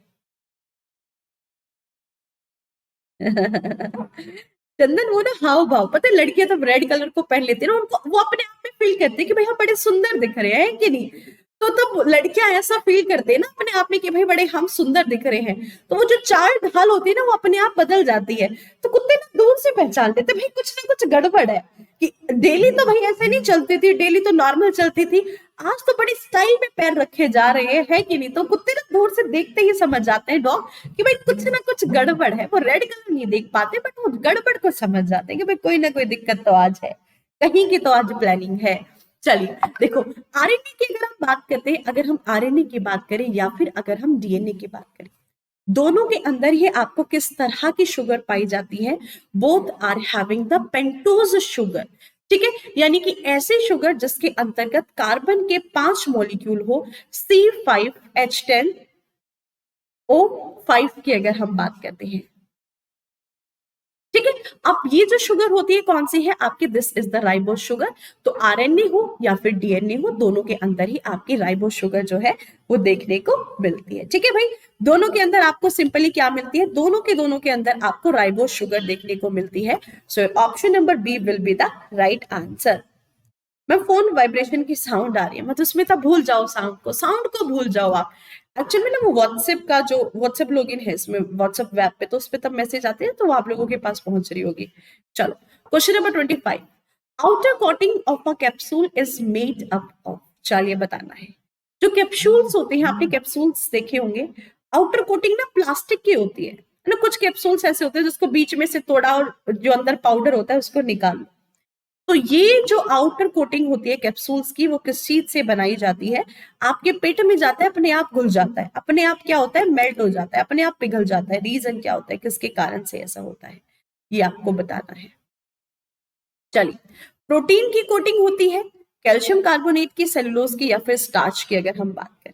चंदन वो ना हाव भाव, पता है लड़कियां तो रेड कलर को पहन लेती है ना, उनको वो अपने आप में फील करते हैं कि भाई हम बड़े सुंदर दिख रहे हैं कि नहीं। तो तब लड़कियां ऐसा फील करते हैं ना अपने आप में कि भाई बड़े हम सुंदर दिख रहे हैं, तो वो जो चाल ढाल होती है ना वो अपने आप बदल जाती है। तो कुत्ते ना दूर से पहचान लेते भाई कुछ ना कुछ गड़बड़ है। कि डेली तो भाई ऐसे नहीं चलती थी, डेली तो नॉर्मल चलती थी, आज तो बड़ी स्टाइल में पैर रखे जा रहे हैं, है कि नहीं? तो कुत्ते ना दूर से देखते ही समझ जाते हैं डॉग कि भाई कुछ ना कुछ गड़बड़ है। वो रेड कलर नहीं देख पाते बट वो गड़बड़ को समझ जाते हैं कि भाई कोई ना कोई दिक्कत तो आज है, कहीं की तो आज प्लानिंग है। चलिए देखो, आरएनए की अगर हम बात करते हैं, अगर हम आरएनए की बात करें या फिर अगर हम डीएनए की बात करें, दोनों के अंदर ही आपको किस तरह की शुगर पाई जाती है? Both are having the pentose sugar, ठीक है, यानी कि ऐसे शुगर जिसके अंतर्गत कार्बन के 5 मॉलिक्यूल हो, C5H10O5 की अगर हम बात करते हैं, ठीक है। अब ये जो शुगर होती है कौन सी है आपकी? This is the ribose sugar. तो आरएनए हो या फिर डीएनए हो, दोनों के अंदर ही आपकी राइबोस शुगर जो है वो देखने को मिलती है, ठीक है भाई। दोनों के अंदर आपको सिंपली क्या मिलती है? दोनों के अंदर आपको राइबोस शुगर देखने को मिलती है। So option number B will be the right answer. मैं फोन वाइब्रेशन की साउंड आ रही है, मतलब उसमें तब भूल जाओ साउंड को भूल जाओ आप। एक्चुअली में ना वो व्हाट्सएप का जो व्हाट्सएप लॉगिन है इसमें, व्हाट्सएप वेब पे, तो उस पे तब मैसेज आते हैं तो वो आप लोगों के पास पहुंच रही होगी। चलो question number 25। Outer coating of a capsule is made up of, चलिए बताना है। जो कैप्सूल्स होते हैं, आपने कैप्सूल्स देखे होंगे, आउटर कोटिंग ना प्लास्टिक की होती है ना। कुछ कैप्सूल्स ऐसे होते हैं जिसको बीच में से तोड़ा और जो अंदर पाउडर होता है उसको निकाल। तो ये जो आउटर कोटिंग होती है कैप्सूल्स की, वो किस चीज से बनाई जाती है? आपके पेट में जाता है, अपने आप घुल जाता है, अपने आप क्या होता है? मेल्ट हो जाता है, अपने आप पिघल जाता है। रीजन क्या होता है, किसके कारण से ऐसा होता है, ये आपको बताना है। चलिए, प्रोटीन की कोटिंग होती है, कैल्शियम कार्बोनेट की, सेलुलोज की, या फिर स्टार्च की अगर हम बात करें।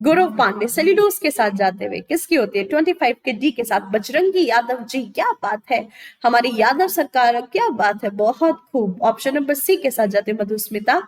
गौरव पांडे सेल्यूलोज के साथ जाते हुए किसकी होती है? 25 के डी के साथ बजरंगी यादव जी, क्या बात है, हमारी यादव सरकार, क्या बात है, बहुत खूब। ऑप्शन नंबर सी के साथ जाते हुए मधुस्मिता,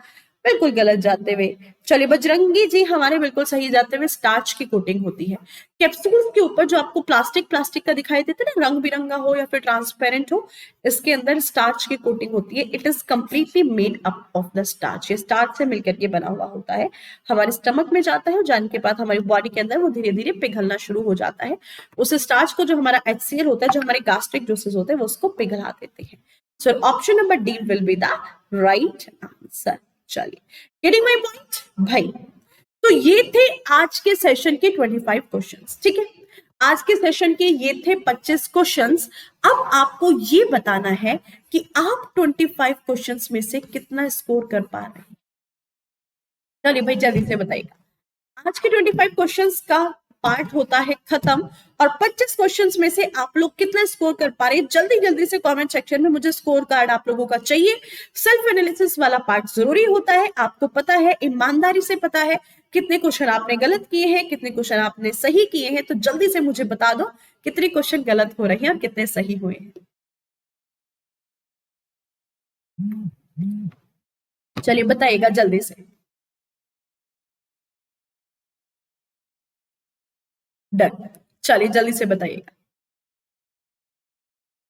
बिल्कुल गलत जाते हुए। चलिए बजरंगी जी हमारे बिल्कुल सही जाते हुए, स्टार्च की कोटिंग होती है। कैप्सूल के ऊपर जो आपको प्लास्टिक प्लास्टिक का दिखाई देता है ना, रंग बिरंगा हो या फिर ट्रांसपेरेंट हो, इसके अंदर स्टार्च की कोटिंग होती है। It is completely made up of the starch, ये स्टार्च से मिलकर के बना हुआ होता है। हमारे स्टमक में जाता है और जाने के बाद हमारी बॉडी के अंदर वो धीरे धीरे पिघलना शुरू हो जाता है। उस स्टार्च को जो हमारा HCl होता है, जो हमारे गास्ट्रिक जूसेस होते हैं, वो उसको पिघला देते हैं। सो option number D will be the right answer. चलिए, गेटिंग माय पॉइंट भाई। तो ये थे आज के सेशन के 25 क्वेश्चंस, ठीक है। आज के सेशन के ये थे 25 क्वेश्चंस। अब आपको ये बताना है कि आप 25 क्वेश्चंस में से कितना स्कोर कर पा रहे हैं। चलिए भाई जल्दी से बताइएगा। आज के 25 क्वेश्चंस का पार्ट होता है खत्म, और 25 क्वेश्चंस में से आप लोग कितना स्कोर कर पा रहे हैं, जल्दी जल्दी से कमेंट सेक्शन में मुझे स्कोर कार्ड आप लोगों का चाहिए। सेल्फ एनालिसिस वाला पार्ट जरूरी होता है, आपको पता है, ईमानदारी से पता है कितने क्वेश्चन आपने गलत किए हैं, कितने क्वेश्चन आपने सही किए हैं, तो जल्दी से मुझे बता दो कितने क्वेश्चन गलत हो रहे हैं और कितने सही हुए हैं। चलिए बताइएगा जल्दी से। डन। चलिए जल्दी से बताइएगा।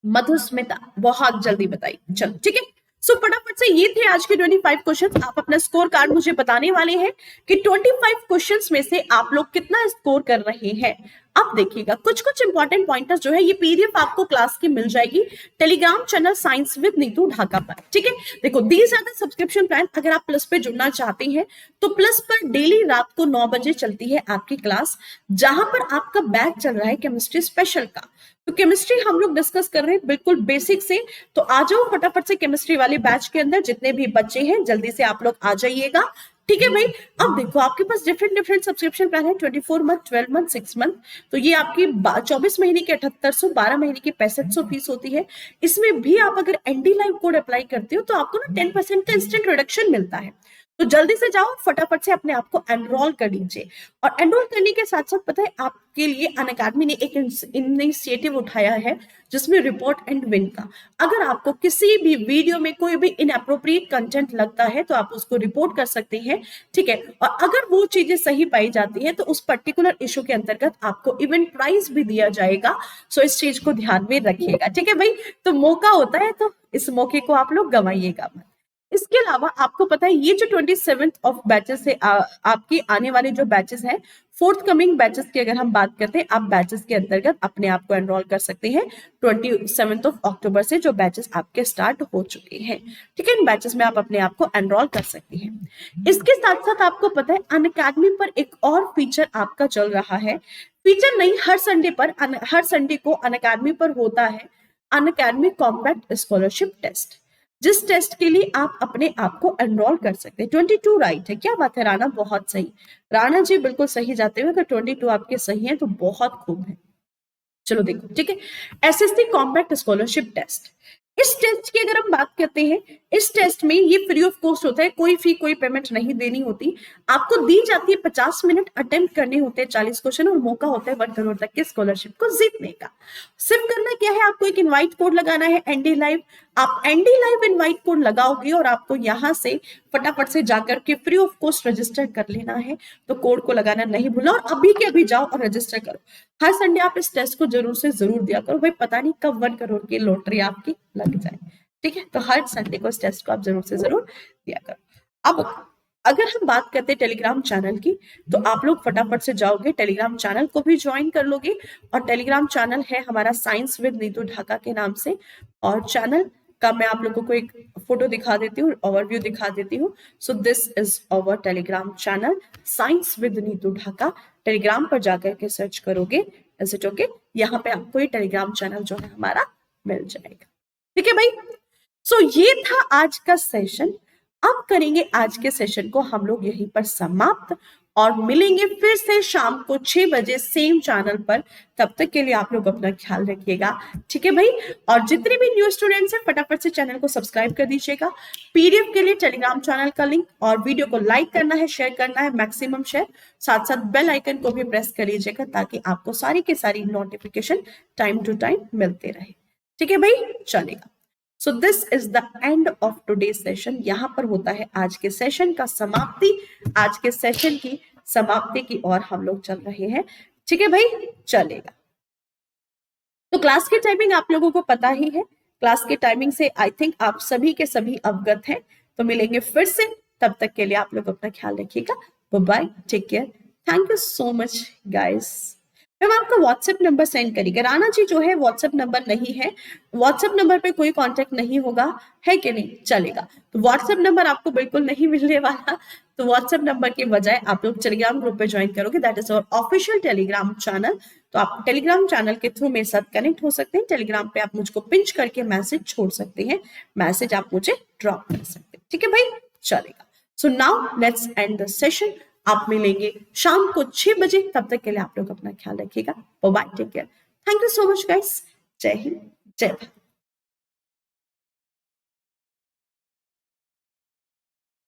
मधुस्मिता, बहुत जल्दी बताइए। चलो ठीक है। सो फटाफट से ये थे आज के 25 क्वेश्चंस। आप अपना स्कोर कार्ड मुझे बताने वाले हैं कि 25 क्वेश्चंस में से आप लोग कितना स्कोर कर रहे हैं। अब देखिएगा कुछ कुछ इंपॉर्टेंट पॉइंटर्स जो है, ये पीडीएफ आपको क्लास की मिल जाएगी Telegram channel science with Neetu Dhaka पर। ठीक है, देखो these are the subscription plan. अगर आप प्लस पे जुड़ना चाहते हैं तो प्लस पर डेली रात को 9 बजे चलती है आपकी क्लास, जहां पर आपका बैच चल रहा है केमिस्ट्री स्पेशल का। तो केमिस्ट्री हम लोग डिस्कस कर रहे हैं बिल्कुल बेसिक से। तो आ जाओ फटाफट से केमिस्ट्री वाले बैच के अंदर, जितने भी बच्चे हैं जल्दी से आप लोग आ जाइएगा। ठीक है भाई। अब देखो आपके पास डिफरेंट डिफरेंट सब्सक्रिप्शन प्लान है, 24 मंथ, 12 मंथ, 6 मंथ। तो ये आपकी 24 महीने की 7800, 12 महीने की 6500 फीस होती है। इसमें भी आप अगर एनडी लाइव कोड अप्लाई करते हो तो आपको ना 10% का इंस्टेंट रिडक्शन मिलता है। तो जल्दी से जाओ फटाफट से अपने आप को एनरोल कर लीजिए। और एनरोल करने के साथ साथ पता है आपके लिए अनअकैडमी ने एक इनिशिएटिव उठाया है जिसमें रिपोर्ट एंड विन का। अगर आपको किसी भी वीडियो में कोई भी इनअप्रोप्रिएट कंटेंट लगता है तो आप उसको रिपोर्ट कर सकते हैं। ठीक है, और अगर वो चीजें सही पाई जाती है तो उस पर्टिकुलर इशू के अंतर्गत आपको इवेंट प्राइज भी दिया जाएगा। सो इस चीज को ध्यान में रखिएगा। ठीक है भाई, तो मौका होता है तो इस मौके को आप लोग गंवाइएगा मत। इसके अलावा आपको पता है ये जो 27 ऑफ बैचेस है, आपके आने वाले जो बैचेस हैं, फोर्थ कमिंग बैचेस की अगर हम बात करते हैं, आप बैचेस के अंतर्गत अपने आप को एनरोल कर सकते हैं 27 ऑफ अक्टूबर से, जो बैचेस आपके स्टार्ट हो चुके हैं। ठीक है, इन बैचेस में आप अपने आप को एनरोल कर सकते हैं। इसके साथ साथ आपको पता है अनअकैडमी पर एक और फीचर आपका चल रहा है। फीचर नहीं, हर संडे को अनअकैडमी पर होता है अनअकैडमी कॉम्बैट स्कॉलरशिप टेस्ट, जिस टेस्ट के लिए आप अपने आप को एनरोल कर सकते हैं। 22 राइट है, क्या बात है राणा, बहुत सही। राणा जी बिल्कुल सही जाते हुए, अगर 22 आपके सही है तो बहुत खूब है। चलो देखो ठीक है, एसएससी कॉम्बैट स्कॉलरशिप टेस्ट। इस टेस्ट की अगर हम बात करते हैं, इस टेस्ट में ये फ्री ऑफ कॉस्ट होता है, कोई फी कोई पेमेंट नहीं देनी होती। आपको दी जाती है 50 मिनट, अटेम्प्ट करने होते हैं 40 क्वेश्चन और मौका होता है 1 करोड़ तक की स्कॉलरशिप को जीतने का। सिर्फ करना क्या है, आपको एक इनवाइट कोड लगाना है एनडी लाइव। आप एनडी लाइव इनवाइट कोड लगाओगे और आपको यहाँ से फटाफट से जाकर के फ्री ऑफ कॉस्ट रजिस्टर कर लेना है। तो कोड को लगाना नहीं भूलना और अभी के अभी जाओ और रजिस्टर करो। हर संडे आप इस टेस्ट को जरूर से जरूर दिया करो भाई, पता नहीं कब 1 करोड़ की लॉटरी आपकी लग जाए। ठीक है, तो हर संडे को इस टेस्ट को आप जरूर से जरूर दिया करो। अब अगर हम बात करते हैं टेलीग्राम चैनल की, तो आप लोग फटाफट से जाओगे टेलीग्राम चैनल को भी ज्वाइन कर लोगे। और टेलीग्राम चैनल है हमारा साइंस विद नीतू ढाका के नाम से। और चैनल का मैं आप लोगों को एक फोटो दिखा देती हूँ, ओवरव्यू दिखा देती हूँ। So this is our Telegram channel science with Neetu Dhaka. Telegram पर जाकर के सर्च करोगे, इज इट ओके, यहाँ पे आपको ये टेलीग्राम चैनल जो है हमारा मिल जाएगा। ठीक है भाई, सो ये था आज का सेशन। अब करेंगे आज के सेशन को हम लोग यहीं पर समाप्त और मिलेंगे फिर से शाम को 6 बजे सेम चैनल पर। तब तक के लिए आप लोग अपना ख्याल रखिएगा। ठीक है भाई, और जितने भी न्यू स्टूडेंट्स हैं फटाफट से चैनल को सब्सक्राइब कर दीजिएगा। पीडीएफ के लिए टेलीग्राम चैनल का लिंक और वीडियो को लाइक करना है, शेयर करना है, मैक्सिमम शेयर। साथ साथ बेल आइकन को भी प्रेस कर लीजिएगा ताकि आपको सारी की सारी नोटिफिकेशन टाइम टू टाइम मिलते रहे। ठीक है भाई, चलेगा। So this is the end of today session. यहां पर होता है आज के सेशन का समाप्ति। आज के सेशन की समाप्ति की ओर हम लोग चल रहे हैं। ठीक है भाई, चलेगा। तो क्लास की टाइमिंग आप लोगों को पता ही है। क्लास की टाइमिंग से आई थिंक आप सभी के सभी अवगत हैं। तो मिलेंगे फिर से, तब तक के लिए आप लोग अपना ख्याल रखिएगा। Bye bye, take care, thank you so much guys. Ma'am आपका व्हाट्सएप नंबर सेंड करिएगा। राणा जी जो है व्हाट्सएप नंबर नहीं है, व्हाट्सएप नंबर पे कोई कांटेक्ट नहीं होगा, है कि नहीं, चलेगा। तो व्हाट्सएप नंबर आपको बिल्कुल नहीं मिलने वाला। तो व्हाट्सएप नंबर के बजाय आप लोग टेलीग्राम ग्रुप पे ज्वाइन करोगे, that is our official Telegram channel. तो आप टेलीग्राम चैनल के थ्रू मेरे साथ कनेक्ट हो सकते हैं। टेलीग्राम पे आप मुझको पिंच करके मैसेज छोड़ सकते हैं, मैसेज आप मुझे ड्रॉप कर सकते हैं। ठीक है भाई, चलेगा। So now let's end the session. आप मिलेंगे शाम को 6 बजे। तब तक के लिए आप लोग अपना ख्याल रखिएगा। Bye bye, take care, thank you so much guys. जय हिंद, जय भारत।